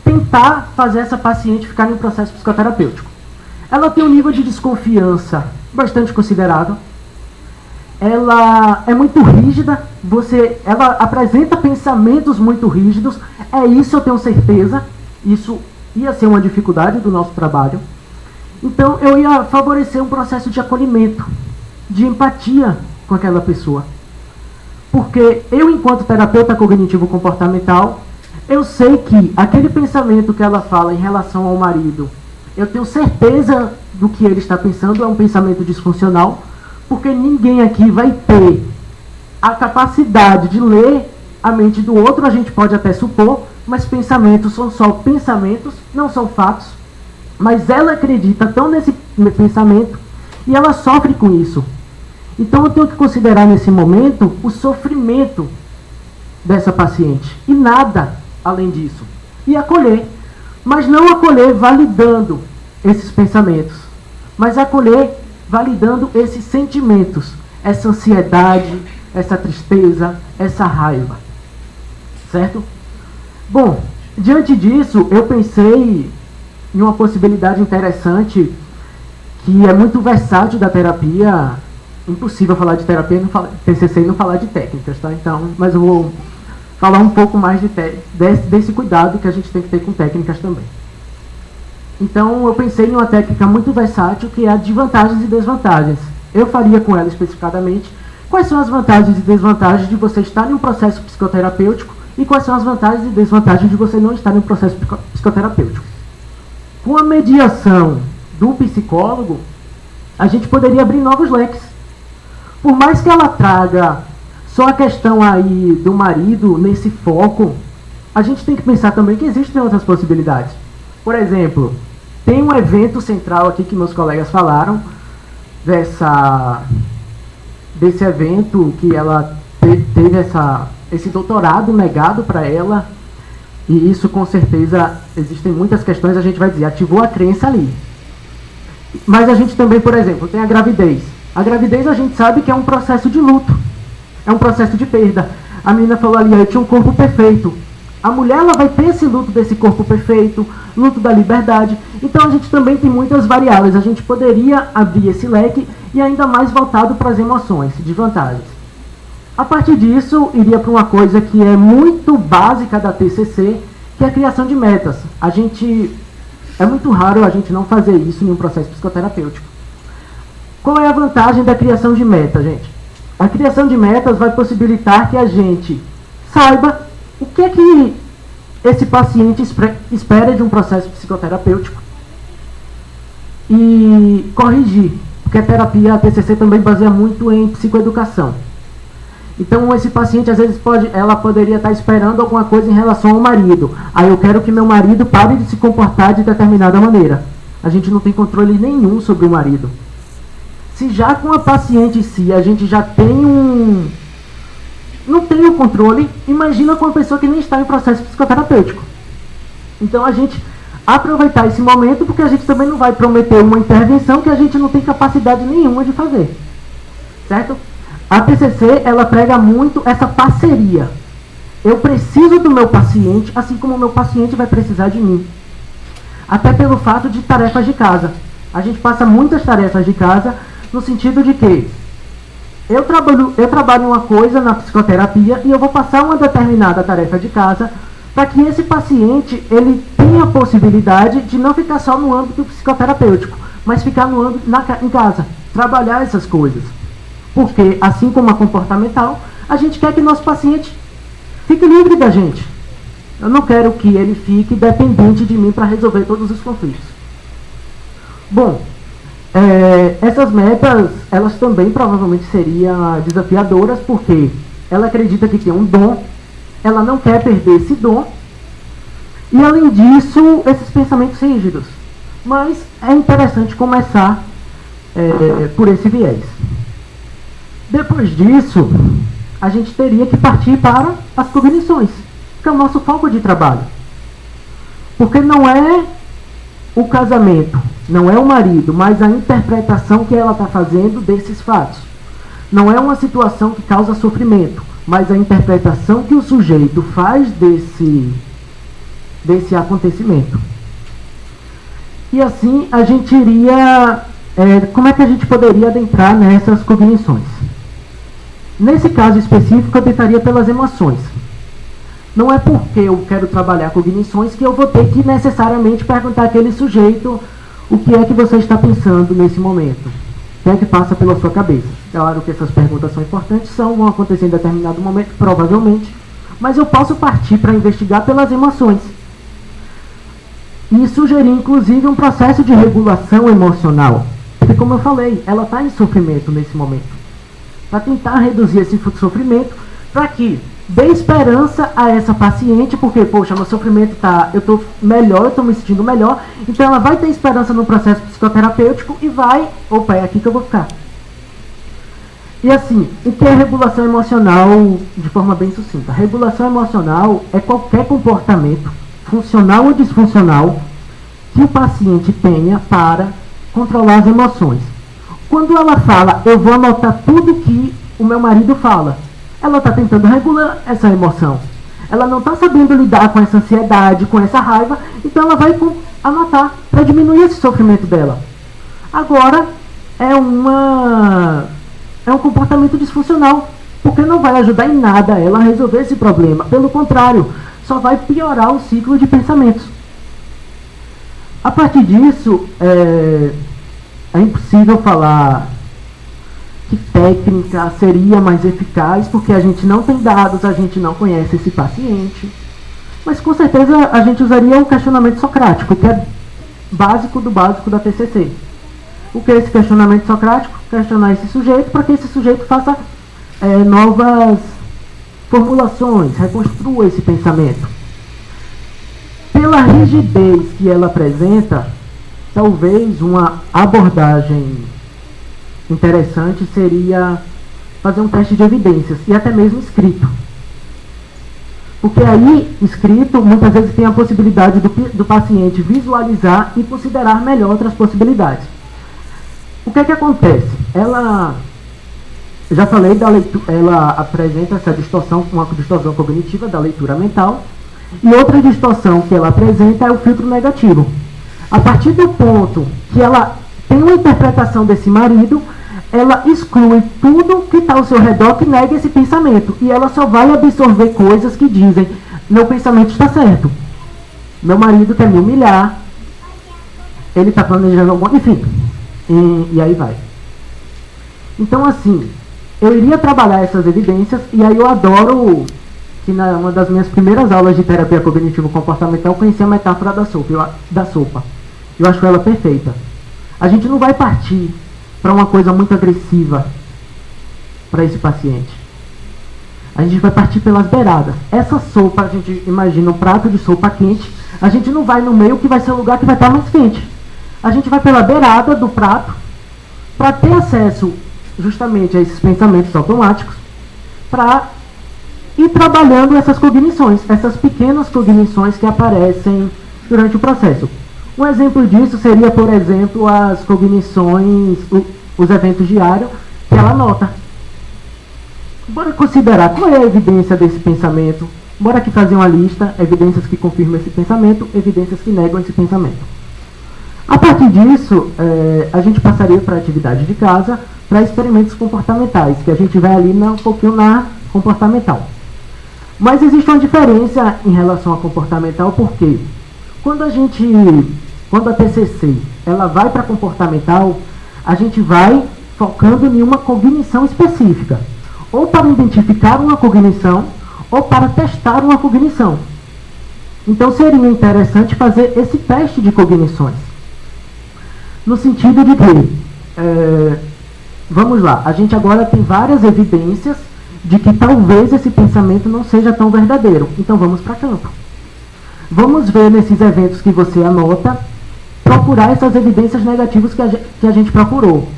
tentar fazer essa paciente ficar em um processo psicoterapêutico. Ela tem um nível de desconfiança bastante considerável. Ela é muito rígida, ela apresenta pensamentos muito rígidos. Isso eu tenho certeza. Isso ia ser uma dificuldade do nosso trabalho. Então eu ia favorecer um processo de acolhimento, de empatia com aquela pessoa. Porque eu, enquanto terapeuta cognitivo-comportamental, eu sei que aquele pensamento que ela fala em relação ao marido, eu tenho certeza do que ele está pensando, é um pensamento disfuncional, porque ninguém aqui vai ter a capacidade de ler a mente do outro, a gente pode até supor, mas pensamentos são só pensamentos, não são fatos. Mas ela acredita tão nesse pensamento e ela sofre com isso. Então eu tenho que considerar nesse momento o sofrimento dessa paciente e nada além disso. E acolher, mas não acolher validando esses pensamentos, mas acolher validando esses sentimentos, essa ansiedade, essa tristeza, essa raiva. Certo? Bom, diante disso eu pensei em uma possibilidade interessante que é muito versátil da terapia impossível falar de terapia, TCC e não falar de técnicas, tá? Então, mas eu vou falar um pouco mais desse cuidado que a gente tem que ter com técnicas também. Então, eu pensei em uma técnica muito versátil, que é a de vantagens e desvantagens. Eu faria com ela especificadamente quais são as vantagens e desvantagens de você estar em um processo psicoterapêutico e quais são as vantagens e desvantagens de você não estar em um processo psicoterapêutico. Com a mediação do psicólogo, a gente poderia abrir novos leques. Por mais que ela traga só a questão aí do marido nesse foco, a gente tem que pensar também que existem outras possibilidades. Por exemplo, tem um evento central aqui que meus colegas falaram, desse evento que ela teve esse doutorado negado para ela, e isso com certeza existem muitas questões, a gente vai dizer, ativou a crença ali. Mas a gente também, por exemplo, tem a gravidez. A gravidez a gente sabe que é um processo de luto, é um processo de perda. A menina falou ali, eu tinha um corpo perfeito. A mulher ela vai ter esse luto desse corpo perfeito, luto da liberdade. Então a gente também tem muitas variáveis. A gente poderia abrir esse leque e ainda mais voltado para as emoções, de vantagens. A partir disso, iria para uma coisa que é muito básica da TCC, que é a criação de metas. É muito raro a gente não fazer isso em um processo psicoterapêutico. Qual é a vantagem da criação de metas, gente? A criação de metas vai possibilitar que a gente saiba o que é que esse paciente espera de um processo psicoterapêutico e corrigir, porque a terapia, a TCC também baseia muito em psicoeducação. Então esse paciente às vezes ela poderia estar esperando alguma coisa em relação ao marido. Aí eu quero que meu marido pare de se comportar de determinada maneira. A gente não tem controle nenhum sobre o marido. Se já com a paciente em si a gente já tem não tem o controle, imagina com uma pessoa que nem está em processo psicoterapêutico. Então a gente aproveitar esse momento, porque a gente também não vai prometer uma intervenção que a gente não tem capacidade nenhuma de fazer. Certo? A TCC, ela prega muito essa parceria. Eu preciso do meu paciente, assim como o meu paciente vai precisar de mim. Até pelo fato de tarefas de casa. A gente passa muitas tarefas de casa, no sentido de que eu trabalho uma coisa na psicoterapia e eu vou passar uma determinada tarefa de casa para que esse paciente ele tenha a possibilidade de não ficar só no âmbito psicoterapêutico, mas ficar no âmbito em casa, trabalhar essas coisas. Porque, assim como a comportamental, a gente quer que nosso paciente fique livre da gente. Eu não quero que ele fique dependente de mim para resolver todos os conflitos. Bom, essas metas, elas também provavelmente seriam desafiadoras, porque ela acredita que tem um dom, ela não quer perder esse dom, e além disso, esses pensamentos rígidos. Mas é interessante começar por esse viés. Depois disso, a gente teria que partir para as cognições, que é o nosso foco de trabalho. Porque não é o casamento, não é o marido, mas a interpretação que ela está fazendo desses fatos. Não é uma situação que causa sofrimento, mas a interpretação que o sujeito faz desse acontecimento. E assim a gente iria... como é que a gente poderia adentrar nessas cognições? Nesse caso específico, eu tentaria pelas emoções. Não é porque eu quero trabalhar cognições que eu vou ter que necessariamente perguntar àquele sujeito o que é que você está pensando nesse momento. O que é que passa pela sua cabeça? Claro que essas perguntas são importantes, vão acontecer em determinado momento, provavelmente, mas eu posso partir para investigar pelas emoções. E sugerir, inclusive, um processo de regulação emocional. Porque, como eu falei, ela está em sofrimento nesse momento. Para tentar reduzir esse sofrimento, para que dê esperança a essa paciente, porque, poxa, meu sofrimento eu estou melhor, eu estou me sentindo melhor, então ela vai ter esperança no processo psicoterapêutico e vai, opa, é aqui que eu vou ficar. E assim, o que é regulação emocional de forma bem sucinta? Regulação emocional é qualquer comportamento, funcional ou disfuncional, que o paciente tenha para controlar as emoções. Quando ela fala, eu vou anotar tudo que o meu marido fala, ela está tentando regular essa emoção. Ela não está sabendo lidar com essa ansiedade, com essa raiva, então ela vai anotar para diminuir esse sofrimento dela. Agora, é um comportamento disfuncional, porque não vai ajudar em nada ela a resolver esse problema. Pelo contrário, só vai piorar o ciclo de pensamentos. A partir disso, é impossível falar que técnica seria mais eficaz, porque a gente não tem dados, a gente não conhece esse paciente. Mas com certeza a gente usaria o questionamento socrático, que é básico do básico da TCC. O que é esse questionamento socrático? Questionar esse sujeito para que esse sujeito faça novas formulações, reconstrua esse pensamento. Pela rigidez que ela apresenta, talvez uma abordagem interessante seria fazer um teste de evidências, e até mesmo escrito. Porque aí, escrito, muitas vezes tem a possibilidade do paciente visualizar e considerar melhor outras possibilidades. O que é que acontece? Ela, já falei da leitura, ela apresenta essa distorção, uma distorção cognitiva da leitura mental, e outra distorção que ela apresenta é o filtro negativo. A partir do ponto que ela tem uma interpretação desse marido, ela exclui tudo que está ao seu redor que nega esse pensamento. E ela só vai absorver coisas que dizem: meu pensamento está certo, meu marido quer me humilhar, ele está planejando alguma... Enfim, e aí vai. Então, assim, eu iria trabalhar essas evidências, e aí eu adoro que uma das minhas primeiras aulas de terapia cognitivo-comportamental eu conheci a metáfora da sopa. Eu acho ela perfeita. A gente não vai partir para uma coisa muito agressiva para esse paciente. A gente vai partir pelas beiradas. Essa sopa, a gente imagina um prato de sopa quente, a gente não vai no meio, que vai ser o lugar que vai estar mais quente. A gente vai pela beirada do prato para ter acesso justamente a esses pensamentos automáticos, para ir trabalhando essas cognições, essas pequenas cognições que aparecem durante o processo. Um exemplo disso seria, por exemplo, as cognições, os eventos diários que ela anota. Bora considerar qual é a evidência desse pensamento. Bora aqui fazer uma lista: evidências que confirmam esse pensamento, evidências que negam esse pensamento. A partir disso, a gente passaria para a atividade de casa, para experimentos comportamentais, que a gente vai ali um pouquinho na comportamental. Mas existe uma diferença em relação à comportamental, porque quando a TCC ela vai para comportamental, a gente vai focando em uma cognição específica, ou para identificar uma cognição, ou para testar uma cognição. Então seria interessante fazer esse teste de cognições, no sentido de que, vamos lá, a gente agora tem várias evidências de que talvez esse pensamento não seja tão verdadeiro. Então vamos para campo. Vamos ver nesses eventos que você anota, procurar essas evidências negativas que a gente procurou.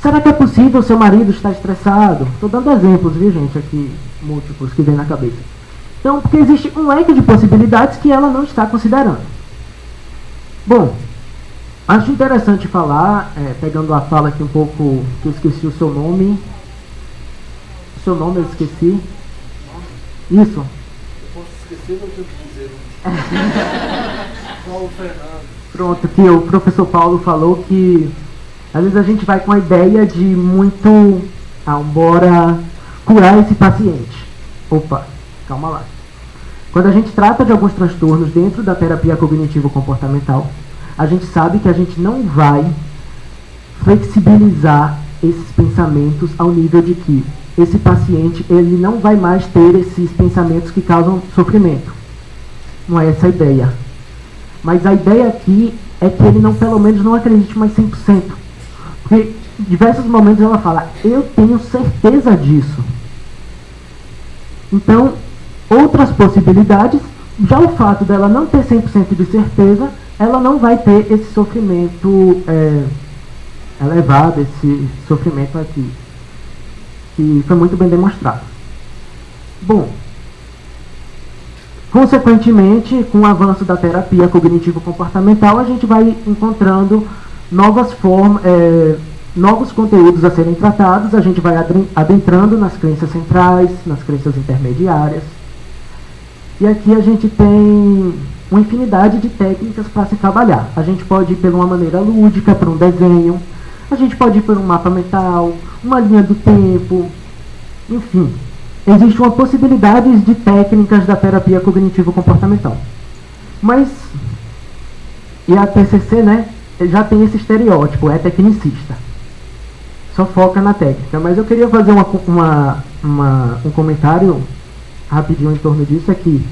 Será que é possível o seu marido estar estressado? Estou dando exemplos, viu, gente, aqui, múltiplos que vem na cabeça. Então, porque existe um leque de possibilidades que ela não está considerando. Bom, acho interessante falar, pegando a fala aqui um pouco, que eu esqueci o seu nome. O seu nome eu esqueci. Isso. Eu posso esquecer ou eu tenho que dizer? Paulo Fernando. Pronto, que o professor Paulo falou que às vezes a gente vai com a ideia de muito, bora curar esse paciente. Opa, calma lá. Quando a gente trata de alguns transtornos dentro da terapia cognitivo-comportamental, a gente sabe que a gente não vai flexibilizar esses pensamentos ao nível de que esse paciente ele não vai mais ter esses pensamentos que causam sofrimento. Não é essa a ideia. Mas a ideia aqui é que ele não, pelo menos não acredite mais 100%. Porque em diversos momentos ela fala: eu tenho certeza disso. Então, outras possibilidades, já o fato dela não ter 100% de certeza, ela não vai ter esse sofrimento elevado, esse sofrimento aqui, que foi muito bem demonstrado. Bom, consequentemente, com o avanço da terapia cognitivo-comportamental, a gente vai encontrando novas formas, novos conteúdos a serem tratados, a gente vai adentrando nas crenças centrais, nas crenças intermediárias. E aqui a gente tem uma infinidade de técnicas para se trabalhar. A gente pode ir por uma maneira lúdica, para um desenho, A gente pode ir por um mapa mental, uma linha do tempo, enfim. Existe uma possibilidade de técnicas da terapia cognitivo-comportamental. Mas, e a TCC, né, já tem esse estereótipo, é tecnicista. Só foca na técnica. Mas eu queria fazer um comentário rapidinho em torno disso, é que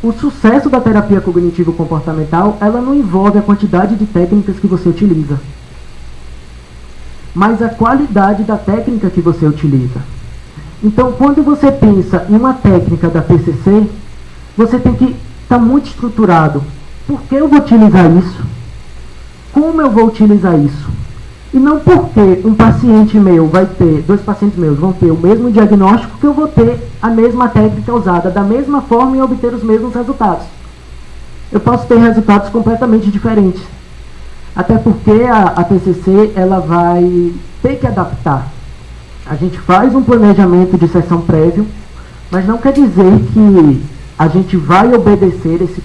o sucesso da terapia cognitivo-comportamental, ela não envolve a quantidade de técnicas que você utiliza, mas a qualidade da técnica que você utiliza. Então, quando você pensa em uma técnica da TCC, você tem que estar muito estruturado. Por que eu vou utilizar isso? Como eu vou utilizar isso? E não porque um paciente meu vai ter, 2 pacientes meus vão ter o mesmo diagnóstico, que eu vou ter a mesma técnica usada da mesma forma e obter os mesmos resultados. Eu posso ter resultados completamente diferentes. Até porque a TCC, ela vai ter que adaptar. A gente faz um planejamento de sessão prévio, mas não quer dizer que a gente vai obedecer isso.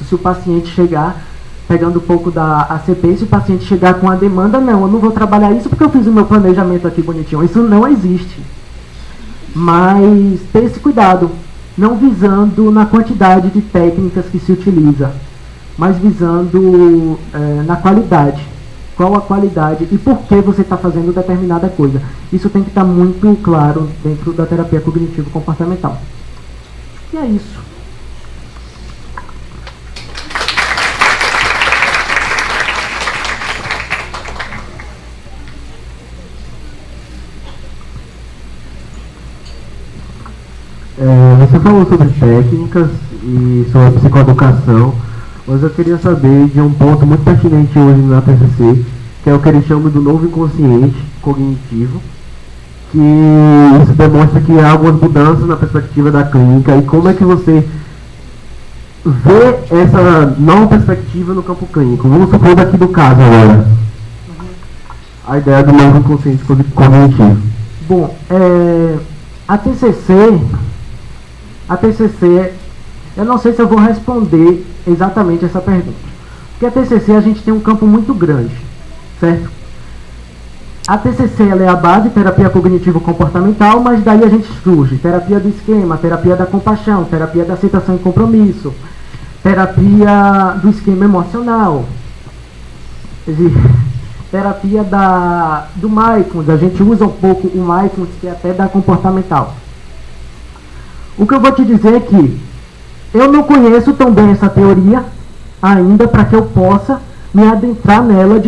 Se o paciente chegar, pegando um pouco da ACP, se o paciente chegar com a demanda, não, eu não vou trabalhar isso porque eu fiz o meu planejamento aqui bonitinho. Isso não existe. Mas ter esse cuidado, não visando na quantidade de técnicas que se utiliza, mas visando na qualidade. Qual a qualidade e por que você está fazendo determinada coisa. Isso tem que estar muito claro dentro da terapia cognitivo-comportamental. E é isso. Você falou sobre técnicas e sobre psicoeducação, mas eu queria saber de um ponto muito pertinente hoje na TCC, que é o que eles chamam do novo inconsciente cognitivo, que isso demonstra que há algumas mudanças na perspectiva da clínica. E como é que você vê essa nova perspectiva no campo clínico? Vamos supor daqui do caso agora, a ideia do novo inconsciente cognitivo. Bom, a TCC, eu não sei se eu vou responder exatamente essa pergunta. Porque a TCC, a gente tem um campo muito grande, certo? A TCC, ela é a base de terapia cognitivo-comportamental, mas daí a gente surge terapia do esquema, terapia da compaixão, terapia da aceitação e compromisso, terapia do esquema emocional, terapia do Mindfulness. A gente usa um pouco o Mindfulness, que é até da comportamental. O que eu vou te dizer é que eu não conheço tão bem essa teoria ainda para que eu possa me adentrar nela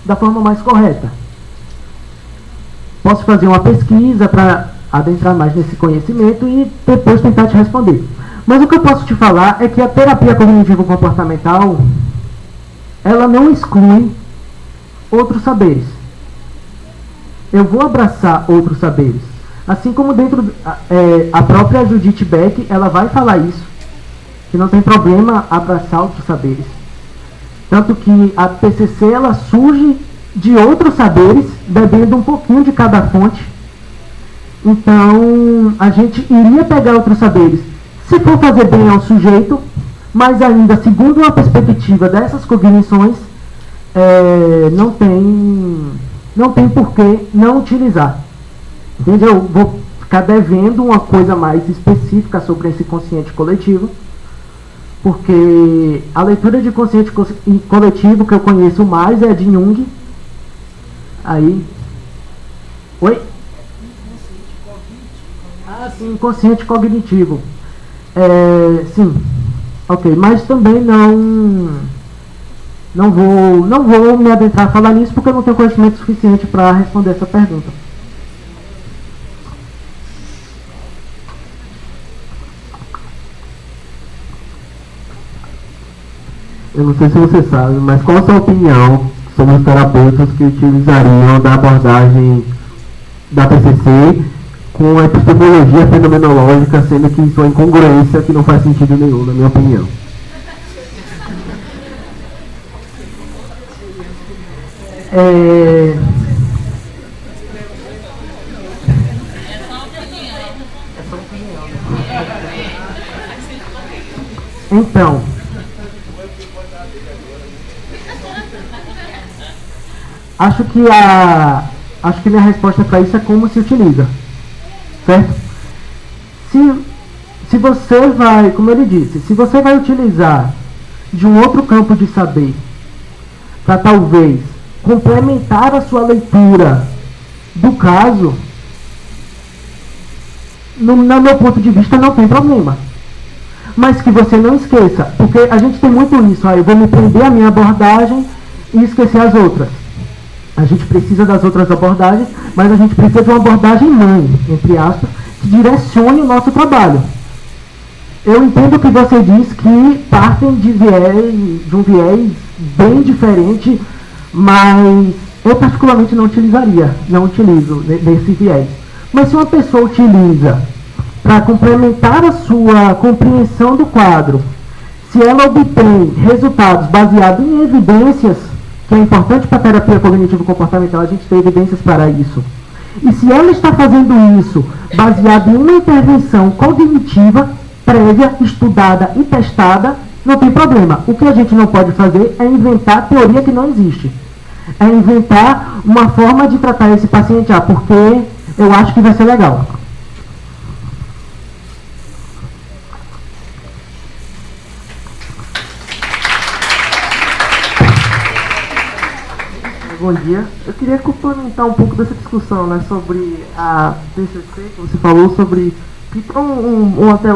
da forma mais correta. Posso fazer uma pesquisa para adentrar mais nesse conhecimento e depois tentar te responder. Mas o que eu posso te falar é que a terapia cognitivo-comportamental, ela não exclui outros saberes. Eu vou abraçar outros saberes. Assim como dentro a própria Judith Beck, ela vai falar isso, que não tem problema abraçar outros saberes. Tanto que a TCC, ela surge de outros saberes, bebendo um pouquinho de cada fonte. Então, a gente iria pegar outros saberes, se for fazer bem ao sujeito, mas ainda, segundo uma perspectiva dessas cognições, não tem por que não utilizar. Entende? Eu vou ficar devendo uma coisa mais específica sobre esse consciente coletivo, porque a leitura de consciente coletivo que eu conheço mais é a de Jung. Aí. Oi? Ah, sim, consciente cognitivo. Sim. Ok, mas também não vou me adentrar a falar nisso porque eu não tenho conhecimento suficiente para responder essa pergunta. Eu não sei se você sabe, mas qual a sua opinião sobre os terapeutas que utilizariam da abordagem da TCC com a epistemologia fenomenológica, sendo que isso é incongruência que não faz sentido nenhum, na minha opinião? Então, Acho que minha resposta para isso é como se utiliza, certo? Se você vai, como ele disse, se você vai utilizar de um outro campo de saber para talvez complementar a sua leitura do caso, no meu ponto de vista não tem problema. Mas que você não esqueça, porque a gente tem muito isso, eu vou me prender à minha abordagem e esquecer as outras. A gente precisa das outras abordagens, mas a gente precisa de uma abordagem mãe, entre aspas, que direcione o nosso trabalho. Eu entendo que você diz que partem de um viés bem diferente, mas eu particularmente não utilizo nesse viés. Mas se uma pessoa utiliza para complementar a sua compreensão do quadro, se ela obtém resultados baseados em evidências, que é importante para a terapia cognitivo-comportamental, a gente tem evidências para isso. E se ela está fazendo isso baseado em uma intervenção cognitiva, prévia, estudada e testada, não tem problema. O que a gente não pode fazer é inventar teoria que não existe. É inventar uma forma de tratar esse paciente, porque eu acho que vai ser legal. Bom dia. Eu queria complementar um pouco dessa discussão, né, sobre a TCC, que você falou sobre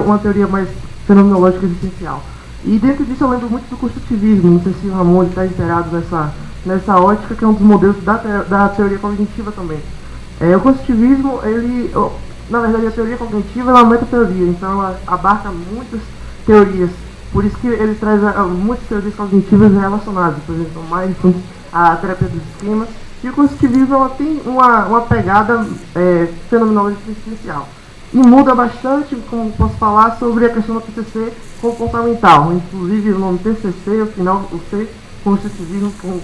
uma teoria mais fenomenológica existencial. E dentro disso eu lembro muito do construtivismo, não sei se o Ramon está inteirado nessa ótica, que é um dos modelos da teoria cognitiva também. O construtivismo, na verdade a teoria cognitiva é uma metateoria, então ela abarca muitas teorias, por isso que ele traz muitas teorias cognitivas relacionadas, por exemplo, mindfulness, a terapia dos esquemas, e o construtivismo ela tem uma pegada fenomenológica existencial. E muda bastante, como posso falar, sobre a questão do TCC comportamental. Inclusive o nome TCC, o final, o C, construtivismo com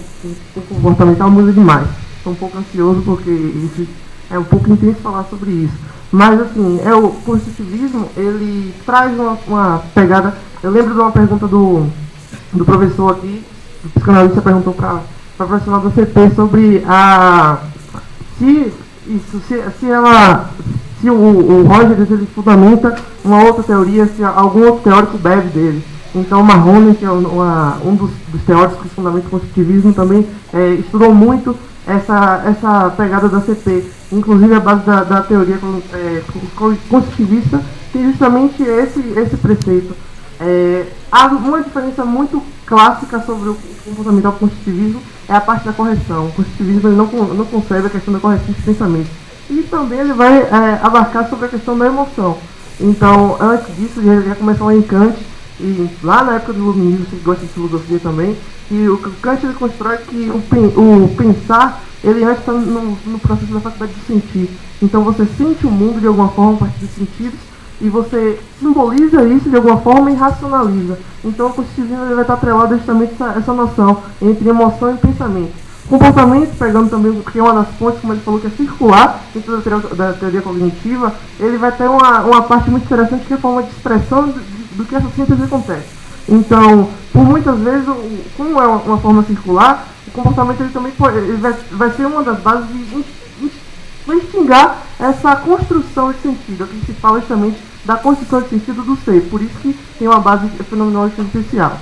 comportamental muda demais. Estou um pouco ansioso porque isso é um pouco intenso falar sobre isso. Mas assim, o construtivismo, ele traz uma pegada. Eu lembro de uma pergunta do professor aqui, o psicanalista perguntou para a profissional da CP sobre se o Rogers ele fundamenta uma outra teoria, se algum outro teórico bebe dele. Então o Marrone, que é um dos teóricos que fundamenta o construtivismo, também estudou muito essa pegada da CP. Inclusive a base da teoria construtivista tem justamente esse preceito. Há uma diferença muito clássica sobre o comportamental construtivismo é a parte da correção. O construtivismo ele não concebe a questão da correção de pensamento. E também ele vai abarcar sobre a questão da emoção. Então, antes disso, já começou em Kant, e lá na época do iluminismo, você gosta de filosofia também, e o Kant ele constrói que o pensar, ele antes está no processo da faculdade de sentir. Então você sente o mundo de alguma forma a partir dos sentidos, e você simboliza isso de alguma forma e racionaliza. Então o positivismo vai estar atrelado justamente essa noção entre emoção e pensamento. Comportamento, pegando também o que é uma das pontes, como ele falou, que é circular dentro da teoria cognitiva, ele vai ter uma parte muito interessante que é a forma de expressão do que essa síntese acontece. Então, por muitas vezes, como é uma forma circular, o comportamento ele também vai ser uma das bases de investigar essa construção de sentido. Aqui se fala justamente da construção de sentido do ser, por isso que tem uma base fenomenológica especial.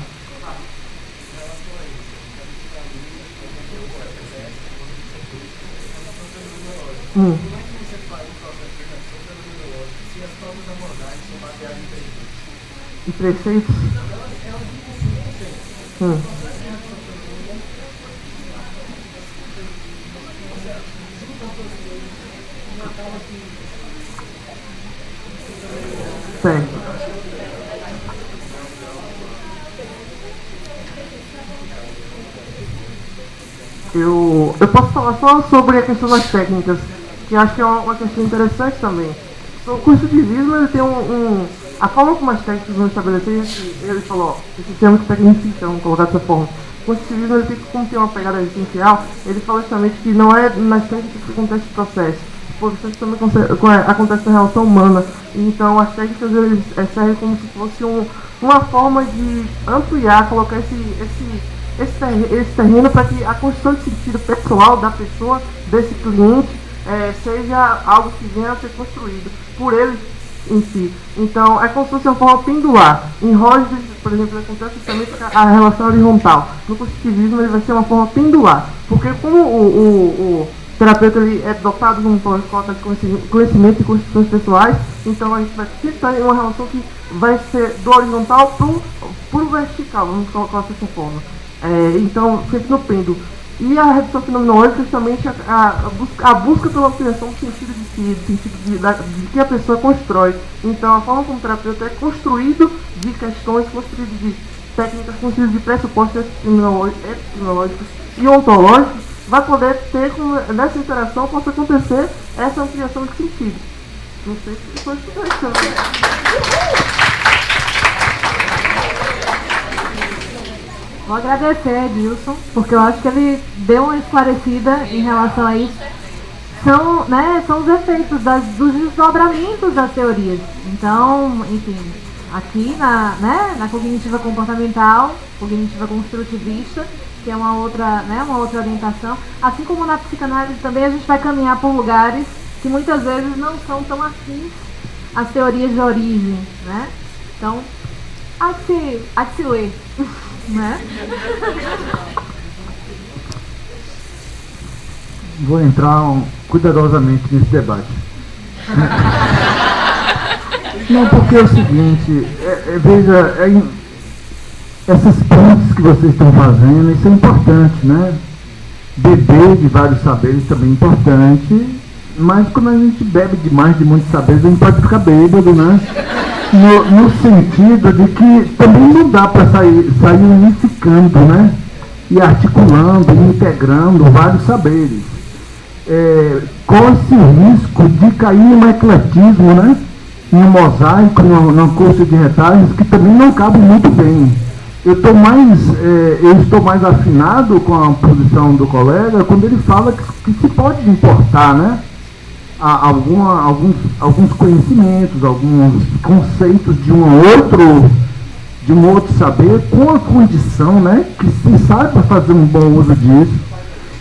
E preceitos? Certo. Eu posso falar só sobre a questão das técnicas, que acho que é uma questão interessante também. O construtivismo ele tem a forma como as técnicas vão estabelecer, ele falou, esse sistema que técnicas vamos colocar dessa forma. O construtivismo ele tem, como tem uma pegada essencial, ele fala justamente que não é nas técnicas que acontece o processo. O processo também acontece na relação humana. Então as técnicas servem como se fosse uma forma de ampliar, colocar esse terreno para que a construção de sentido pessoal da pessoa, desse cliente, seja algo que venha a ser construído por ele em si. Então, é como se fosse uma forma pendular. Em Rogers, por exemplo, acontece também a relação horizontal. No construtivismo, ele vai ser uma forma pendular. Porque como o terapeuta ele é dotado de um cota de conhecimento e construções pessoais, então a gente vai estar em uma relação que vai ser do horizontal para o vertical, vamos colocar dessa forma. Então, sempre no pêndulo. E a redução fenomenológica é justamente a busca pela criação do sentido de si, do sentido de que a pessoa constrói. Então, a forma como o terapeuta é construído de questões, construído de técnicas, construído de pressupostos epistemológicos e ontológicos, vai poder ter, nessa interação, possa acontecer essa ampliação de sentido. Não sei se foi isso. Vou agradecer a Edilson, porque eu acho que ele deu uma esclarecida em relação a isso. São os efeitos dos desdobramentos das teorias. Então, enfim, aqui na cognitiva comportamental, cognitiva construtivista, que é uma outra orientação, assim como na psicanálise também a gente vai caminhar por lugares que muitas vezes não são tão afins às teorias de origem, né? Então, há de se ler. Né? Vou entrar cuidadosamente nesse debate. Não, porque é o seguinte, veja, essas pontes que vocês estão fazendo, isso é importante, né? Beber de vários saberes também é importante, mas quando a gente bebe demais de muitos saberes, a gente pode ficar bêbado, né? No sentido de que também não dá para sair unificando, né? E articulando, e integrando vários saberes. Corre-se o risco de cair num ecletismo, né? Em um mosaico, num curso de retalhos, que também não cabe muito bem. Eu estou mais afinado com a posição do colega quando ele fala que se pode importar, né? Alguns conhecimentos, alguns conceitos de um outro saber, com a condição, né, que se saiba fazer um bom uso disso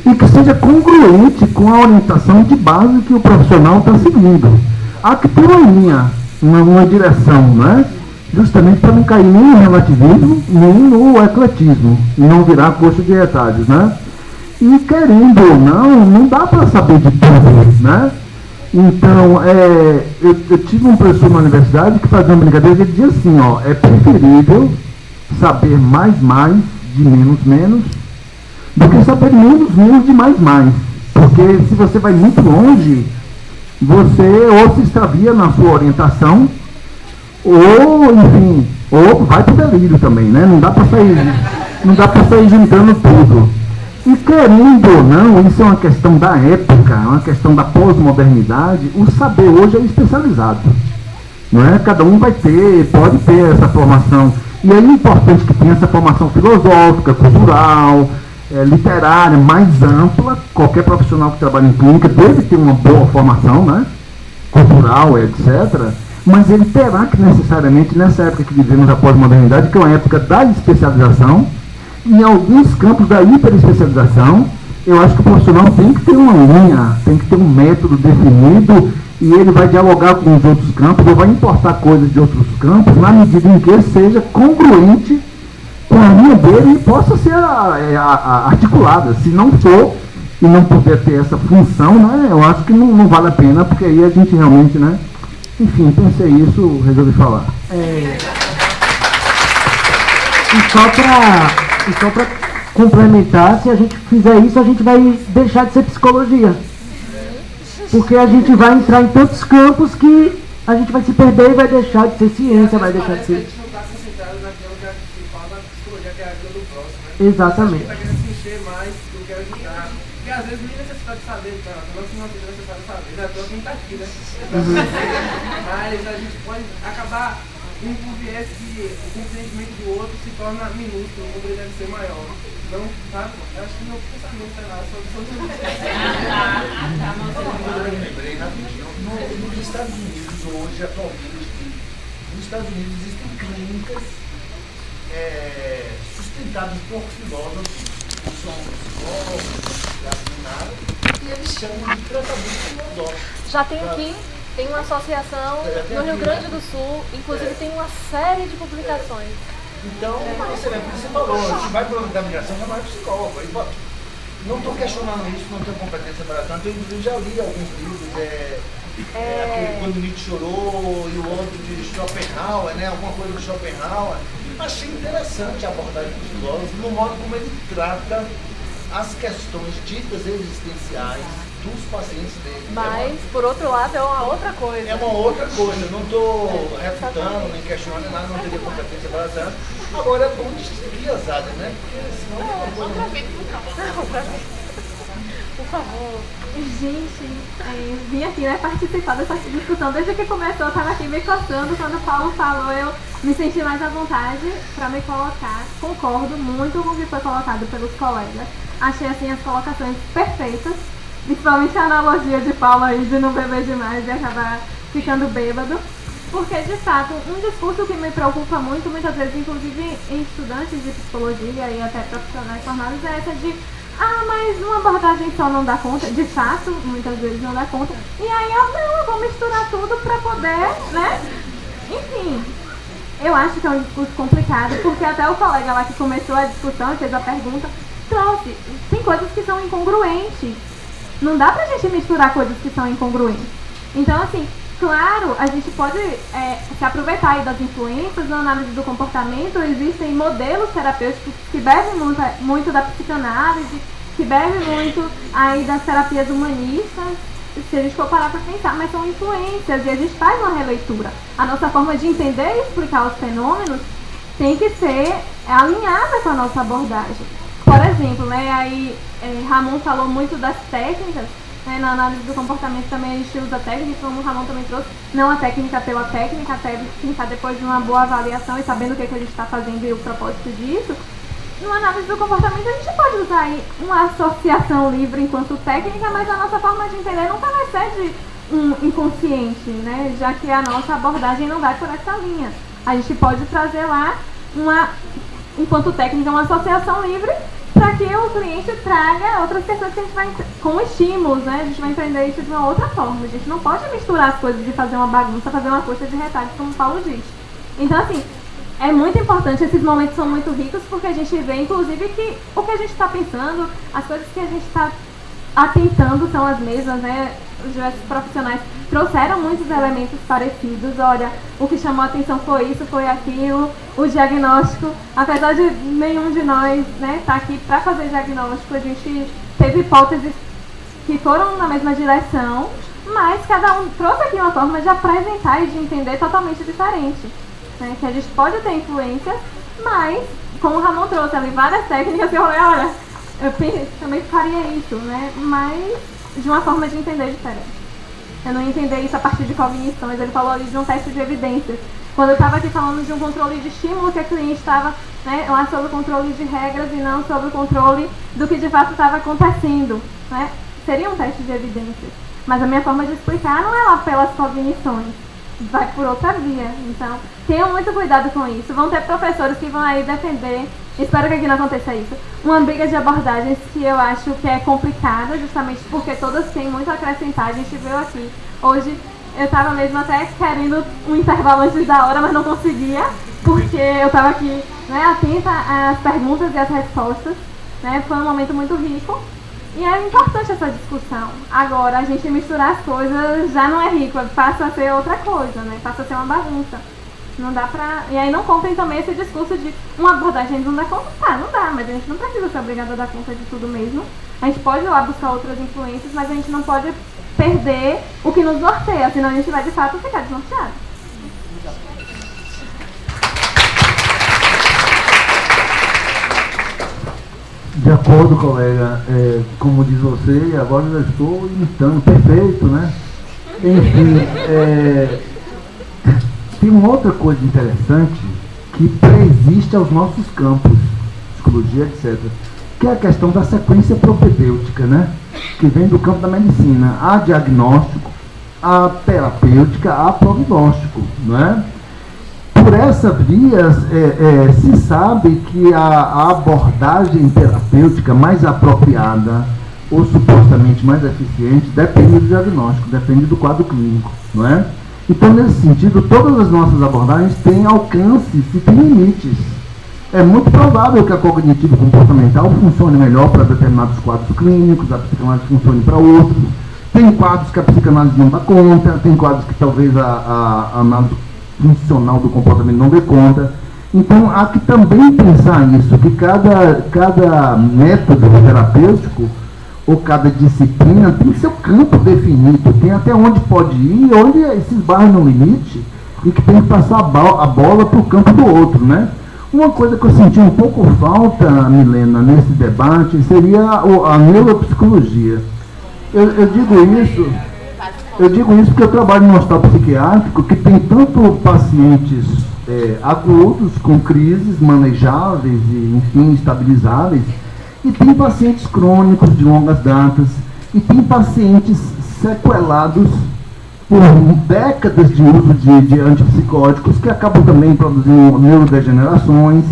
e que seja congruente com a orientação de base que o profissional está seguindo. Há que ter uma linha, uma direção, né, justamente para não cair nem no relativismo, nem no ecletismo, e não virar coxa de retalhos, né? E querendo ou não dá para saber de tudo, né? Então, eu tive um professor na universidade que fazia uma brincadeira, ele dizia assim, é preferível saber mais de menos, do que saber menos de mais. Porque se você vai muito longe, você ou se extravia na sua orientação, ou, enfim, ou vai pro delírio também, né? Não dá para sair juntando tudo. E querendo ou não, isso é uma questão da época, uma questão da pós-modernidade, o saber hoje é especializado. Não é? Cada um pode ter essa formação. E é importante que tenha essa formação filosófica, cultural, literária, mais ampla. Qualquer profissional que trabalha em clínica deve ter uma boa formação, né? Cultural, etc. Mas ele terá que necessariamente, nessa época que vivemos a pós-modernidade, que é uma época da especialização, em alguns campos da hiperespecialização, eu acho que o profissional tem que ter uma linha, tem que ter um método definido, e ele vai dialogar com os outros campos, ou vai importar coisas de outros campos, na medida em que seja congruente com a linha dele e possa ser articulada. Se não for, e não puder ter essa função, né, eu acho que não vale a pena, porque aí a gente realmente, né, enfim, pensei isso, resolvi falar. E só para complementar, se a gente fizer isso, a gente vai deixar de ser psicologia. Porque a gente vai entrar em tantos campos que a gente vai se perder e vai deixar de ser ciência, vai deixar de ser... A gente não está concentrado naquilo que se fala na psicologia, que é a ajuda do próximo, né? Exatamente. A gente está querendo se encher mais do que ajudar. Porque às vezes nem necessidade de saber, não é necessário saber, né? Então quem está aqui, né? Mas a gente pode acabar indo por viés que o compreendimento do outro se torna minúsculo, o outro deve ser maior. Então, sabe? Eu acho que meu pensamento é lá, Lembrei rapidinho. Nos Estados Unidos, hoje, atualmente, nos Estados Unidos existem clínicas sustentadas apresentados por filósofos, que são psicólogos, e eles chamam de tratamento filosófico. Já tem aqui, tem uma associação no Rio Grande do Sul, inclusive tem uma série de publicações. Então, você vê, por isso você falou, se vai para a migração, já vai psicólogo. Não estou questionando isso, não tenho competência para tanto, eu já li alguns livros, aquele Quando Nietzsche Chorou e o outro de Schopenhauer, né, alguma coisa de Schopenhauer. Achei interessante a abordagem dos filósofos no modo como ele trata as questões ditas existenciais dos pacientes dele. Mas, por outro lado, é uma outra coisa. É uma outra coisa, não estou refutando, nem questionando nada, não teria competência para tanto. Agora é bom distinguir as áreas, né? Porque senão é uma coisa... Por favor. Gente, vim aqui, né, participar dessa discussão. Desde que começou, eu estava aqui me coçando. Quando o Paulo falou, eu me senti mais à vontade para me colocar. Concordo muito com o que foi colocado pelos colegas. Achei, assim, as colocações perfeitas. Principalmente a analogia de Paulo aí de não beber demais e acabar ficando bêbado. Porque, de fato, um discurso que me preocupa muito, muitas vezes, inclusive em estudantes de psicologia e até profissionais formados, é essa de mas uma abordagem só não dá conta, de fato, muitas vezes não dá conta, e aí eu vou misturar tudo para poder, né? Enfim, eu acho que é um discurso complicado, porque até o colega lá que começou a discussão, fez a pergunta, trouxe, tem coisas que são incongruentes, não dá pra gente misturar coisas que são incongruentes. Então, assim, claro, a gente pode se aproveitar aí das influências na análise do comportamento. Existem modelos terapêuticos que bebem muito da psicanálise, que bebem muito aí das terapias humanistas, se a gente for parar para pensar, mas são influências e a gente faz uma releitura. A nossa forma de entender e explicar os fenômenos tem que ser alinhada com a nossa abordagem. Por exemplo, né, aí Ramon falou muito das técnicas. Na análise do comportamento também a gente usa técnica, como o Ramon também trouxe, não a técnica pela técnica, até pensar depois de uma boa avaliação e sabendo o que a gente está fazendo e o propósito disso. Na análise do comportamento a gente pode usar aí uma associação livre enquanto técnica, mas a nossa forma de entender nunca vai ser de um inconsciente, né? Já que a nossa abordagem não vai por essa linha. A gente pode trazer lá, enquanto técnica, uma associação livre, para que o cliente traga outras questões que a gente vai, com estímulos, né? A gente vai entender isso de uma outra forma. A gente não pode misturar as coisas e fazer uma bagunça, fazer uma coxa de retalhos, como o Paulo disse. Então, assim, é muito importante, esses momentos são muito ricos, porque a gente vê, inclusive, que o que a gente está pensando, as coisas que a gente está atentando são as mesmas, né? Os diversos profissionais trouxeram muitos elementos parecidos. Olha, o que chamou a atenção foi isso, foi aquilo, o diagnóstico. Apesar de nenhum de nós, né, tá aqui para fazer diagnóstico, a gente teve hipóteses que foram na mesma direção, mas cada um trouxe aqui uma forma de apresentar e de entender totalmente diferente. Né? Que a gente pode ter influência, mas, como o Ramon trouxe ali várias técnicas, que eu falei, olha, eu também faria isso, né? Mas de uma forma de entender diferente. Eu não entender isso a partir de cognições. Ele falou ali de um teste de evidências. Quando eu estava aqui falando de um controle de estímulo, que a cliente estava, né, lá sob o controle de regras e não sob o controle do que de fato estava acontecendo, né? Seria um teste de evidências. Mas a minha forma de explicar não é lá pelas cognições. Vai por outra via. Então, tenham muito cuidado com isso. Vão ter professores que vão aí defender, espero que aqui não aconteça isso, uma briga de abordagens que eu acho que é complicada, justamente porque todas têm muito a acrescentar. A gente viu aqui, hoje eu estava mesmo até querendo um intervalo antes da hora, mas não conseguia, porque eu estava aqui, né, atenta às perguntas e às respostas, né? Foi um momento muito rico. E é importante essa discussão. Agora, a gente misturar as coisas já não é rico, passa a ser outra coisa, né? Passa a ser uma bagunça. Não dá pra... E aí não comprem também esse discurso de uma abordagem não dá conta. Tá, não dá, mas a gente não precisa ser obrigado a dar conta de tudo mesmo. A gente pode ir lá buscar outras influências, mas a gente não pode perder o que nos norteia, senão a gente vai de fato ficar desnorteado. De acordo, colega, como diz você, agora eu já estou imitando perfeito, né? Enfim, tem uma outra coisa interessante que preexiste aos nossos campos, psicologia, etc., que é a questão da sequência propedêutica, né? Que vem do campo da medicina. Há diagnóstico, há terapêutica, há prognóstico, não é? por essa via se sabe que a abordagem terapêutica mais apropriada ou supostamente mais eficiente depende do diagnóstico, depende do quadro clínico, não é? Então, nesse sentido, todas as nossas abordagens têm alcances e têm limites. É muito provável que a cognitivo-comportamental funcione melhor para determinados quadros clínicos, a psicanálise funcione para outros. Tem quadros que a psicanálise não dá conta, tem quadros que talvez a análise funcional do comportamento não dê conta. Então, há que também pensar nisso, que cada método terapêutico ou cada disciplina tem seu campo definido, tem até onde pode ir, onde se esbarra no limite, e que tem que passar a bola para o campo do outro, né? Uma coisa que eu senti um pouco falta, Milena, nesse debate, seria a neuropsicologia. Eu digo isso porque eu trabalho no hospital psiquiátrico que tem tanto pacientes agudos, com crises manejáveis e, enfim, estabilizáveis, e tem pacientes crônicos de longas datas, e tem pacientes sequelados por décadas de uso de antipsicóticos que acabam também produzindo neurodegenerações.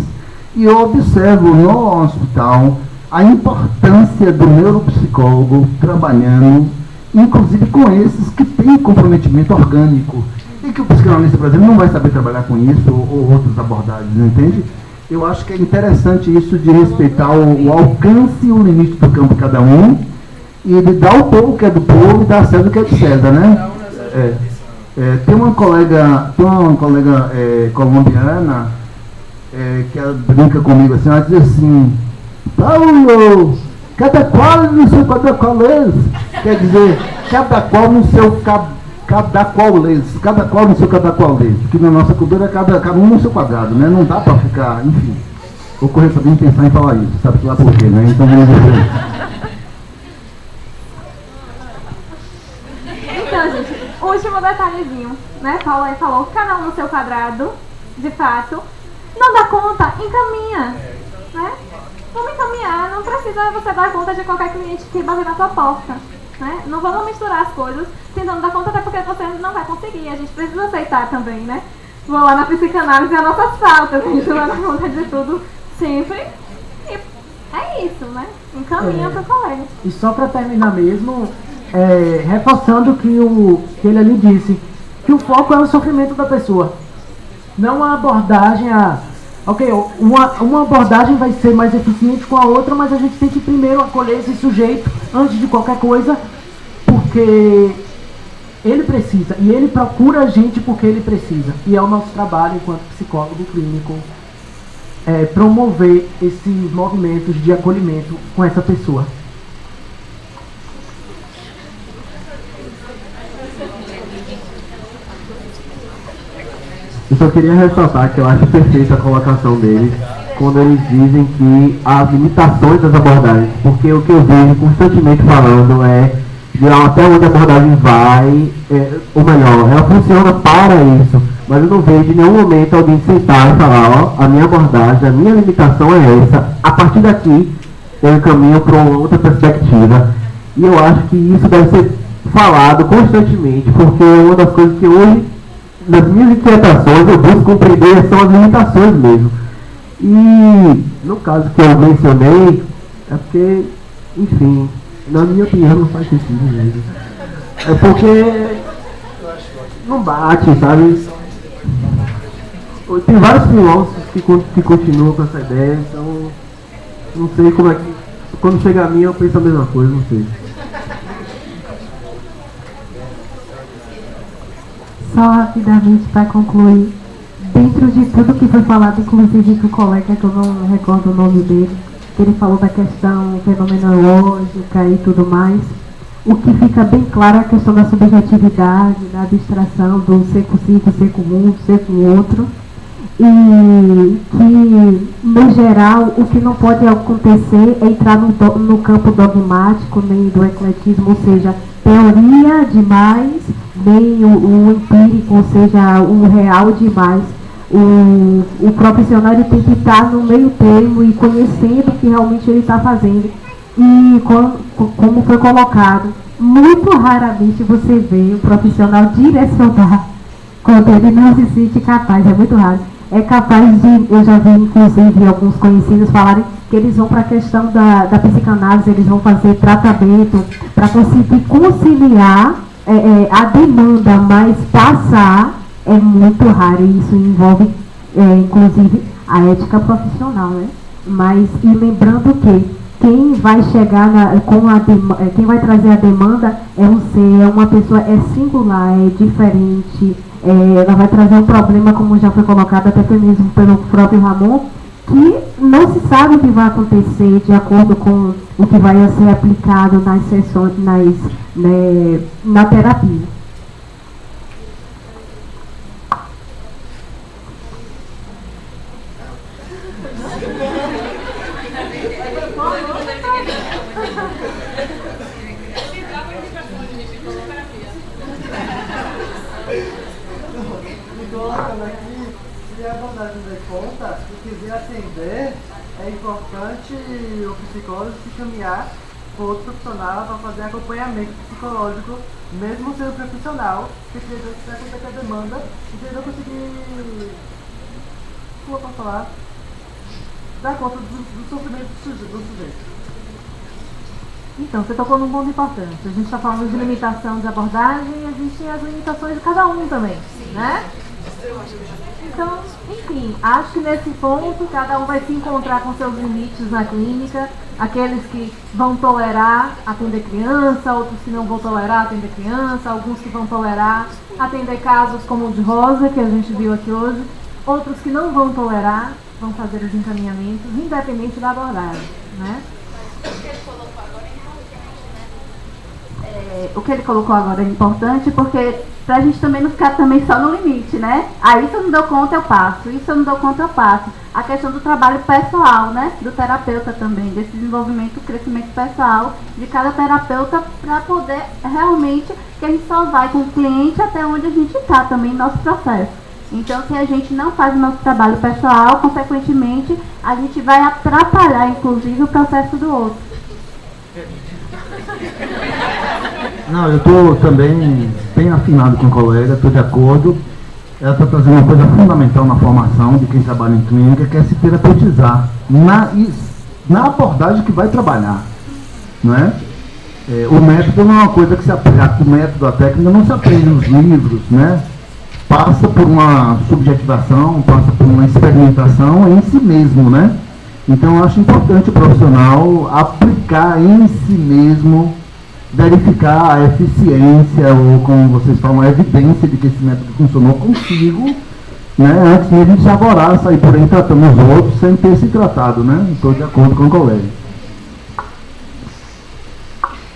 E eu observo no hospital a importância do neuropsicólogo trabalhando, inclusive com esses que têm comprometimento orgânico, e que o psicanalista, por exemplo, não vai saber trabalhar com isso, ou outras abordagens, entende? Eu acho que é interessante isso de respeitar o alcance e o limite do campo de cada um, e de dar o povo que é do povo e dar a César o que é de César, né? Tem uma colega colombiana que ela brinca comigo assim, ela diz assim: Paulo, cada qual no seu cada qualês. Quer dizer, cada qual no seu cada qualês. Cada qual no seu cada qualês. Porque na nossa cultura é cada um no seu quadrado, né? Não dá para ficar, enfim. Vou correr sabendo pensar em falar isso, sabe lá por quê, né? Então vamos ver. Então, gente, último detalhezinho, né? Paulo aí falou, cada um no seu quadrado, de fato. Não dá conta, encaminha, né? Vamos encaminhar, não precisa você dar conta de qualquer cliente que bater na sua porta, né? Não vamos misturar as coisas tentando dar conta, até porque você não vai conseguir. A gente precisa aceitar também, né? Vou lá na psicanálise e as nossas faltas, a gente não vai dar conta de tudo sempre. E é isso, né? Encaminha pro colega. E só para terminar mesmo, reforçando que ele ali disse, que o foco é o sofrimento da pessoa. Não a abordagem, uma abordagem vai ser mais eficiente com a outra, mas a gente tem que primeiro acolher esse sujeito antes de qualquer coisa, porque ele precisa, e ele procura a gente porque ele precisa. E é o nosso trabalho enquanto psicólogo clínico promover esses movimentos de acolhimento com essa pessoa. Eu só queria ressaltar que eu acho perfeita a colocação deles quando eles dizem que as limitações das abordagens, porque o que eu vejo constantemente falando é de até onde a abordagem vai, ou melhor, ela funciona para isso, mas eu não vejo em nenhum momento alguém sentar e falar, a minha abordagem, a minha limitação é essa, a partir daqui eu encaminho para uma outra perspectiva, e eu acho que isso deve ser falado constantemente, porque uma das coisas que hoje, nas minhas inquietações, eu busco compreender são as limitações mesmo. E no caso que eu mencionei, é porque, enfim, na minha opinião não faz sentido mesmo. É porque não bate, sabe? Tem vários filósofos que continuam com essa ideia, então não sei como é que. Quando chega a mim eu penso a mesma coisa, não sei. Só rapidamente para concluir, dentro de tudo que foi falado, inclusive do colega, que eu não recordo o nome dele, que ele falou da questão fenomenológica e tudo mais, o que fica bem claro é a questão da subjetividade, da abstração, do ser consigo, ser com um, ser com o outro, e que, no geral, o que não pode acontecer é entrar no campo dogmático, nem do ecletismo, ou seja, teoria demais, nem o empírico, ou seja, o real demais. O profissional ele tem que estar no meio termo e conhecendo o que realmente ele está fazendo. E como foi colocado, muito raramente você vê um profissional direcionar quando ele não se sente capaz, é muito raro. É capaz de, eu já vi inclusive alguns conhecidos falarem que eles vão para a questão da psicanálise, eles vão fazer tratamento para conseguir conciliar a demanda, mas passar é muito raro e isso envolve inclusive a ética profissional, né? Mas, e lembrando que quem vai chegar quem vai trazer a demanda é um ser, é uma pessoa, é singular, é diferente, ela vai trazer um problema, como já foi colocado até mesmo pelo próprio Ramon, que não se sabe o que vai acontecer de acordo com o que vai ser aplicado nas sessões, na terapia. Se a bondade não der conta e quiser atender, é importante o psicólogo se caminhar com outro profissional para fazer acompanhamento psicológico, mesmo sendo profissional, porque vai acontecer a demanda e não conseguir, como eu posso falar, dar conta do sofrimento do sujeito. Então, você tocou num ponto importante. A gente está falando de limitação de abordagem e existem as limitações de cada um também, né? Então, enfim, acho que nesse ponto cada um vai se encontrar com seus limites na clínica, aqueles que vão tolerar atender criança, outros que não vão tolerar atender criança, alguns que vão tolerar atender casos como o de Rosa, que a gente viu aqui hoje, outros que não vão tolerar, vão fazer os encaminhamentos, independente da abordagem, né? O que ele colocou agora é importante porque pra gente também não ficar também só no limite, né? Aí se eu não dou conta eu passo, isso eu não dou conta eu passo. A questão do trabalho pessoal, né? Do terapeuta também, desse desenvolvimento, crescimento pessoal de cada terapeuta para poder realmente, que a gente só vai com o cliente até onde a gente está também no nosso processo. Então se a gente não faz o nosso trabalho pessoal, consequentemente a gente vai atrapalhar inclusive o processo do outro. Não, eu estou também bem afinado com o colega, estou de acordo. Ela está trazendo uma coisa fundamental na formação de quem trabalha em clínica, que é se terapeutizar na abordagem que vai trabalhar, não é? O método não é uma coisa que se aprende, o método, a técnica não se aprende nos livros, né? Passa por uma subjetivação, passa por uma experimentação em si mesmo, né? Então eu acho importante o profissional aplicar em si mesmo, verificar a eficiência, ou como vocês falam, a evidência de que esse método funcionou consigo, né? Antes de a gente se avorar, sair por aí tratando os outros sem ter se tratado, né? Estou de acordo com o colega.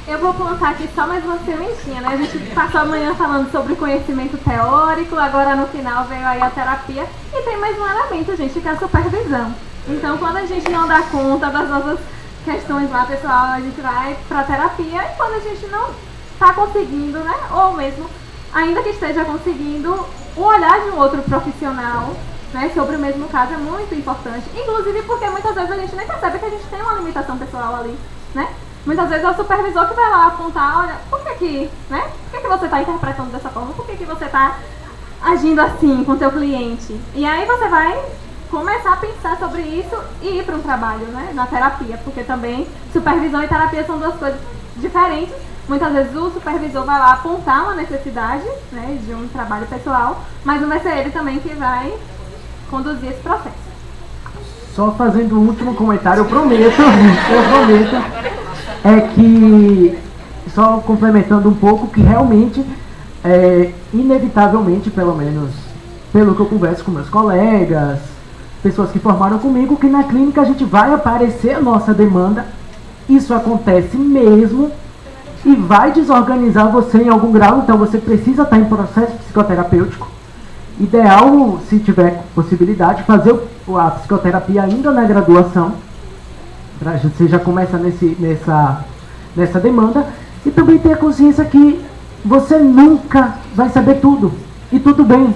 Eu vou colocar aqui só mais uma sementinha, né? A gente passou a manhã falando sobre conhecimento teórico, agora no final veio aí a terapia, e tem mais um elemento, gente, que é a supervisão. Então, quando a gente não dá conta das nossas questões lá, pessoal, a gente vai pra terapia, e quando a gente não tá conseguindo, né, ou mesmo, ainda que esteja conseguindo, o olhar de um outro profissional, né, sobre o mesmo caso é muito importante. Inclusive porque muitas vezes a gente nem percebe que a gente tem uma limitação pessoal ali, né? Muitas vezes é o supervisor que vai lá apontar, olha, por que você está interpretando dessa forma? Por que você está agindo assim com o seu cliente? E aí você vai começar a pensar sobre isso e ir para um trabalho, né, na terapia, porque também supervisão e terapia são duas coisas diferentes. Muitas vezes o supervisor vai lá apontar uma necessidade, né, de um trabalho pessoal, mas não vai ser ele também que vai conduzir esse processo. Só fazendo o último comentário, eu prometo, é que, só complementando um pouco, que realmente, inevitavelmente, pelo menos, pelo que eu converso com meus colegas, pessoas que formaram comigo, que na clínica a gente vai aparecer a nossa demanda, isso acontece mesmo, e vai desorganizar você em algum grau, então você precisa estar em processo psicoterapêutico. Ideal, se tiver possibilidade, fazer a psicoterapia ainda na graduação, você já começa nessa demanda, e também ter a consciência que você nunca vai saber tudo, e tudo bem.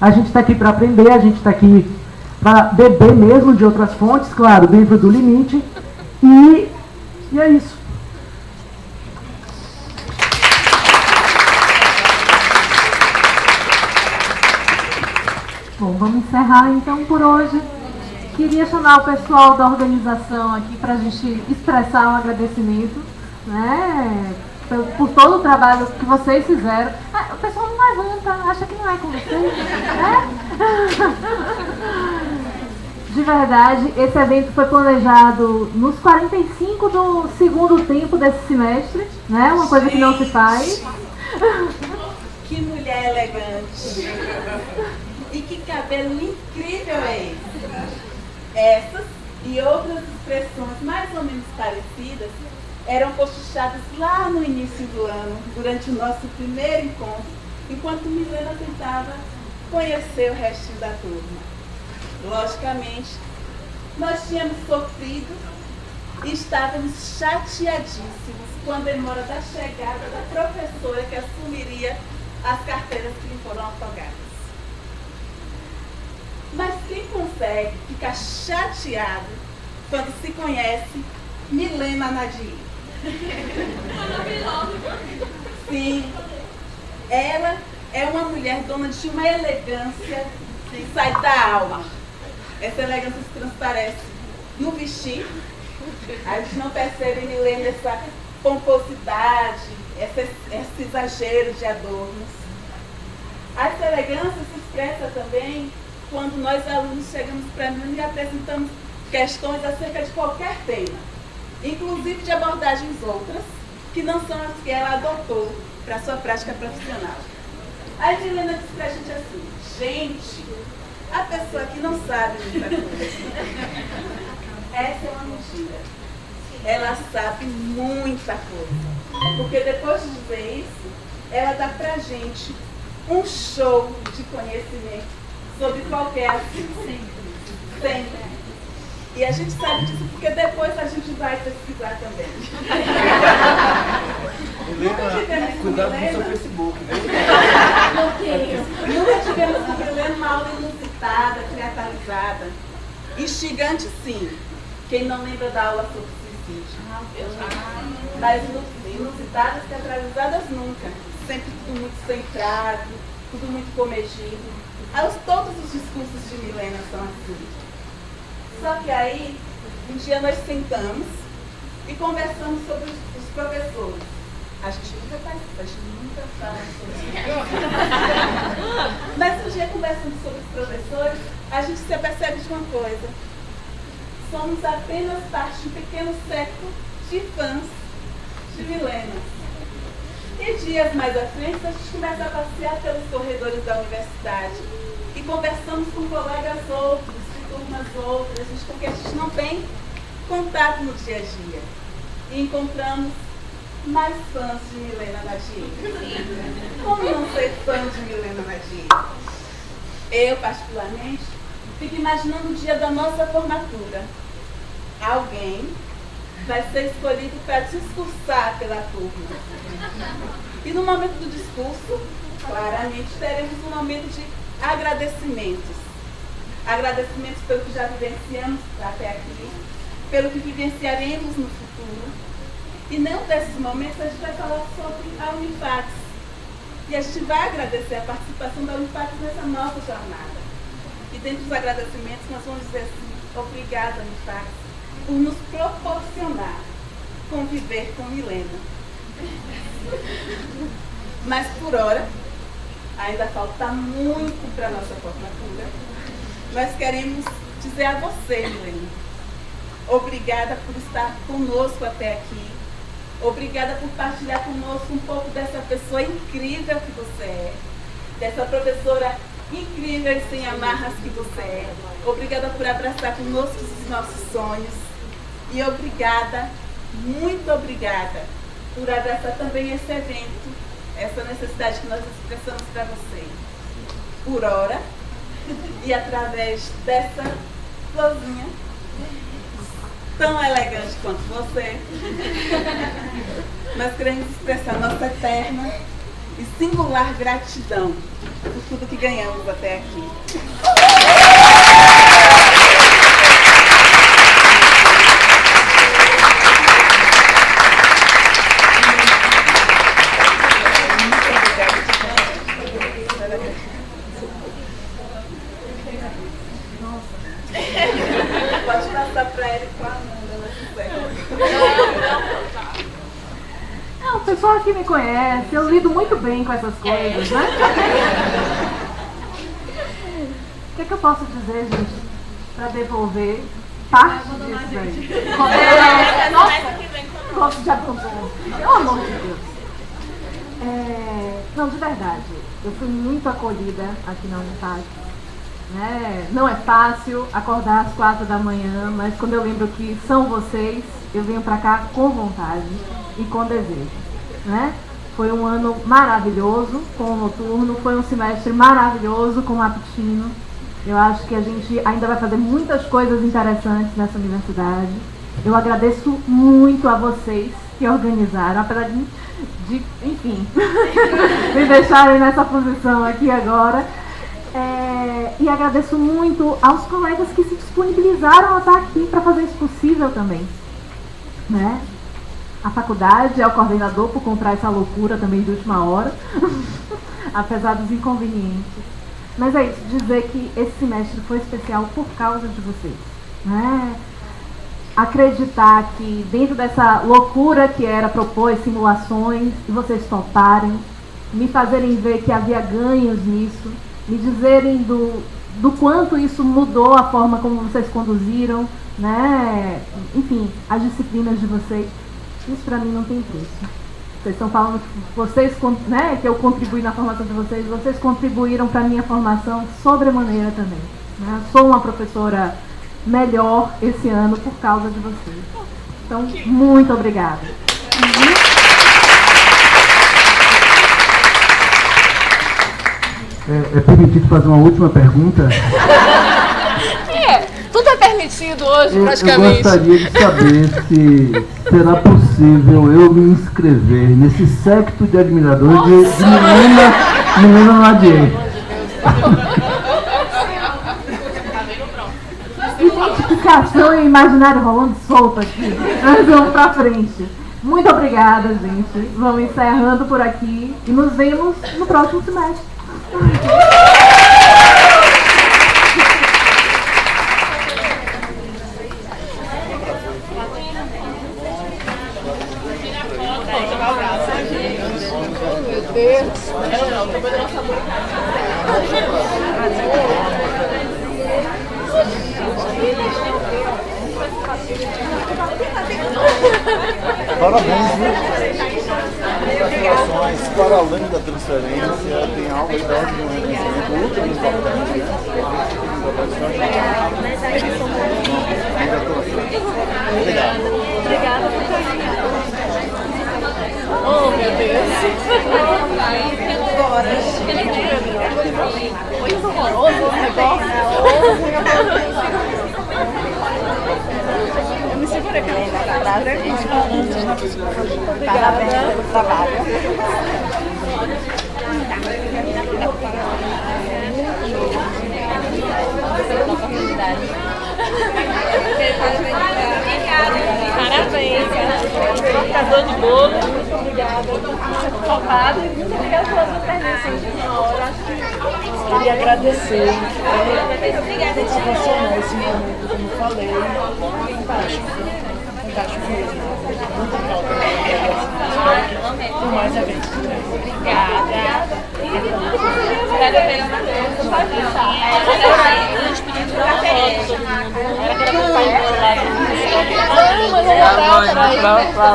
A gente está aqui para aprender, a gente está aqui para beber mesmo de outras fontes, claro, dentro do limite, e é isso. Bom, vamos encerrar então por hoje. Queria chamar o pessoal da organização aqui para a gente expressar um agradecimento, né, por todo o trabalho que vocês fizeram. O pessoal não levanta, acha que não é com vocês, né? De verdade, esse evento foi planejado nos 45 do segundo tempo desse semestre, né? Uma coisa que não se faz. Que mulher elegante! E que cabelo incrível é esse! Essas e outras expressões mais ou menos parecidas eram cochichadas lá no início do ano, durante o nosso primeiro encontro, enquanto Milena tentava conhecer o restinho da turma. Logicamente, nós tínhamos sofrido e estávamos chateadíssimos com a demora da chegada da professora que assumiria as carteiras que lhe foram otorgadas. Mas quem consegue ficar chateado quando se conhece Milena Nadir? Sim, ela é uma mulher dona de uma elegância que sai da alma. Essa elegância se transparece no vestir. A gente não percebe em Milena essa pomposidade, esse exagero de adornos. Essa elegância se expressa também quando nós alunos chegamos para mim e apresentamos questões acerca de qualquer tema, inclusive de abordagens outras, que não são as que ela adotou para a sua prática profissional. A Edilena disse para a gente assim: gente, a pessoa aqui não sabe muita coisa. Essa é uma mentira. Ela sabe muita coisa. Porque depois de dizer isso, ela dá pra gente um show de conhecimento sobre qualquer assunto. Sempre. E a gente sabe disso porque depois a gente vai pesquisar também. Milena, cuidado com o seu Facebook, né? Nunca tivemos que ler uma aula inusitada, teatralizada. Instigante, sim. Quem não lembra da aula sobre suicídio? Mas inusitadas, teatralizadas nunca. Sempre tudo muito centrado, tudo muito comedido. Todos os discursos de Milena são assim. Só que aí, um dia nós sentamos e conversamos sobre os professores. A gente nunca faz isso, a gente nunca fala sobre isso. Mas um dia conversando sobre os professores, a gente se apercebe de uma coisa. Somos apenas parte de um pequeno século de fãs de Milena. E dias mais à frente, a gente começa a passear pelos corredores da universidade e conversamos com colegas outros, de turmas outras, com quem a gente não tem contato no dia a dia. E encontramos mais fãs de Milena Nadir. Como não ser fã de Milena Nadir? Eu, particularmente, fico imaginando o dia da nossa formatura. Alguém vai ser escolhido para discursar pela turma. E no momento do discurso, claramente, teremos um momento de agradecimentos. Agradecimentos pelo que já vivenciamos até aqui, pelo que vivenciaremos no futuro. E num desses momentos a gente vai falar sobre a Unifax. E a gente vai agradecer a participação da Unifax nessa nossa jornada. E dentro dos agradecimentos nós vamos dizer assim: obrigada, Unifax, por nos proporcionar conviver com Milena. Mas por hora, ainda falta muito para a nossa formatura. Nós queremos dizer a você, Milena, obrigada por estar conosco até aqui. Obrigada por partilhar conosco um pouco dessa pessoa incrível que você é. Dessa professora incrível e sem amarras que você é. Obrigada por abraçar conosco os nossos sonhos. E obrigada, muito obrigada, por abraçar também esse evento, essa necessidade que nós expressamos para você. Por hora, e através dessa florzinha tão elegante quanto você, nós queremos expressar nossa eterna e singular gratidão por tudo que ganhamos até aqui. pra ele com a Amanda nesse século. Não, o pessoal que me conhece, eu lido muito bem com essas coisas, né? O que eu posso dizer, gente, pra devolver parte disso aí? Gosto de abandono. Pelo amor de Deus. Não, de verdade, eu fui muito acolhida aqui na Unipaz. Né? Não é fácil acordar às 4 da manhã, mas quando eu lembro que são vocês, eu venho pra cá com vontade e com desejo. Né? Foi um ano maravilhoso com o noturno, foi um semestre maravilhoso com o Maptino. Eu acho que a gente ainda vai fazer muitas coisas interessantes nessa universidade. Eu agradeço muito a vocês que organizaram, apesar de enfim, me deixarem nessa posição aqui agora. E agradeço muito aos colegas que se disponibilizaram a estar aqui para fazer isso possível também. Né? A faculdade é o coordenador por comprar essa loucura também de última hora, apesar dos inconvenientes. Mas é isso, dizer que esse semestre foi especial por causa de vocês. Né? Acreditar que dentro dessa loucura que era propor simulações, e vocês toparem, me fazerem ver que havia ganhos nisso, me dizerem do quanto isso mudou a forma como vocês conduziram, né? Enfim, as disciplinas de vocês, isso pra mim não tem preço. Vocês estão falando que vocês, né, que eu contribuí na formação de vocês contribuíram para a minha formação sobremaneira também. Né? Sou uma professora melhor esse ano por causa de vocês. Então, muito obrigada. É permitido fazer uma última pergunta? Tudo é permitido hoje, praticamente. Eu gostaria de saber se será possível eu me inscrever nesse séquito de admiradores de menina Nadier. Identificação e imaginário rolando solto aqui. Nós vamos pra frente. Muito obrigada, gente. Vamos encerrando por aqui e nos vemos no próximo semestre. Parabéns, viu? Congratulações. Para além da transferência, tem algo aí da ordem de um reconhecimento ultra importante, né? Obrigado. Obrigada por estar aqui. Oh, meu Deus. Foi horroroso esse negócio. Eu me segurei aqui atrás da gente. Parabéns pelo trabalho. Pela oportunidade. Parabéns. Cortador de bolo. Muito obrigada. Topado. E muito obrigada pelas intervenções de uma hora. Acho que queria agradecer. Obrigada, proporcionar esse momento, como eu falei. Fantástico. Fantástico mesmo. Muito falta. Por mais eventos. Obrigada. Espero ver uma vez. Pode deixar. Era que era meu pai do lado. Mas eu vou dar pra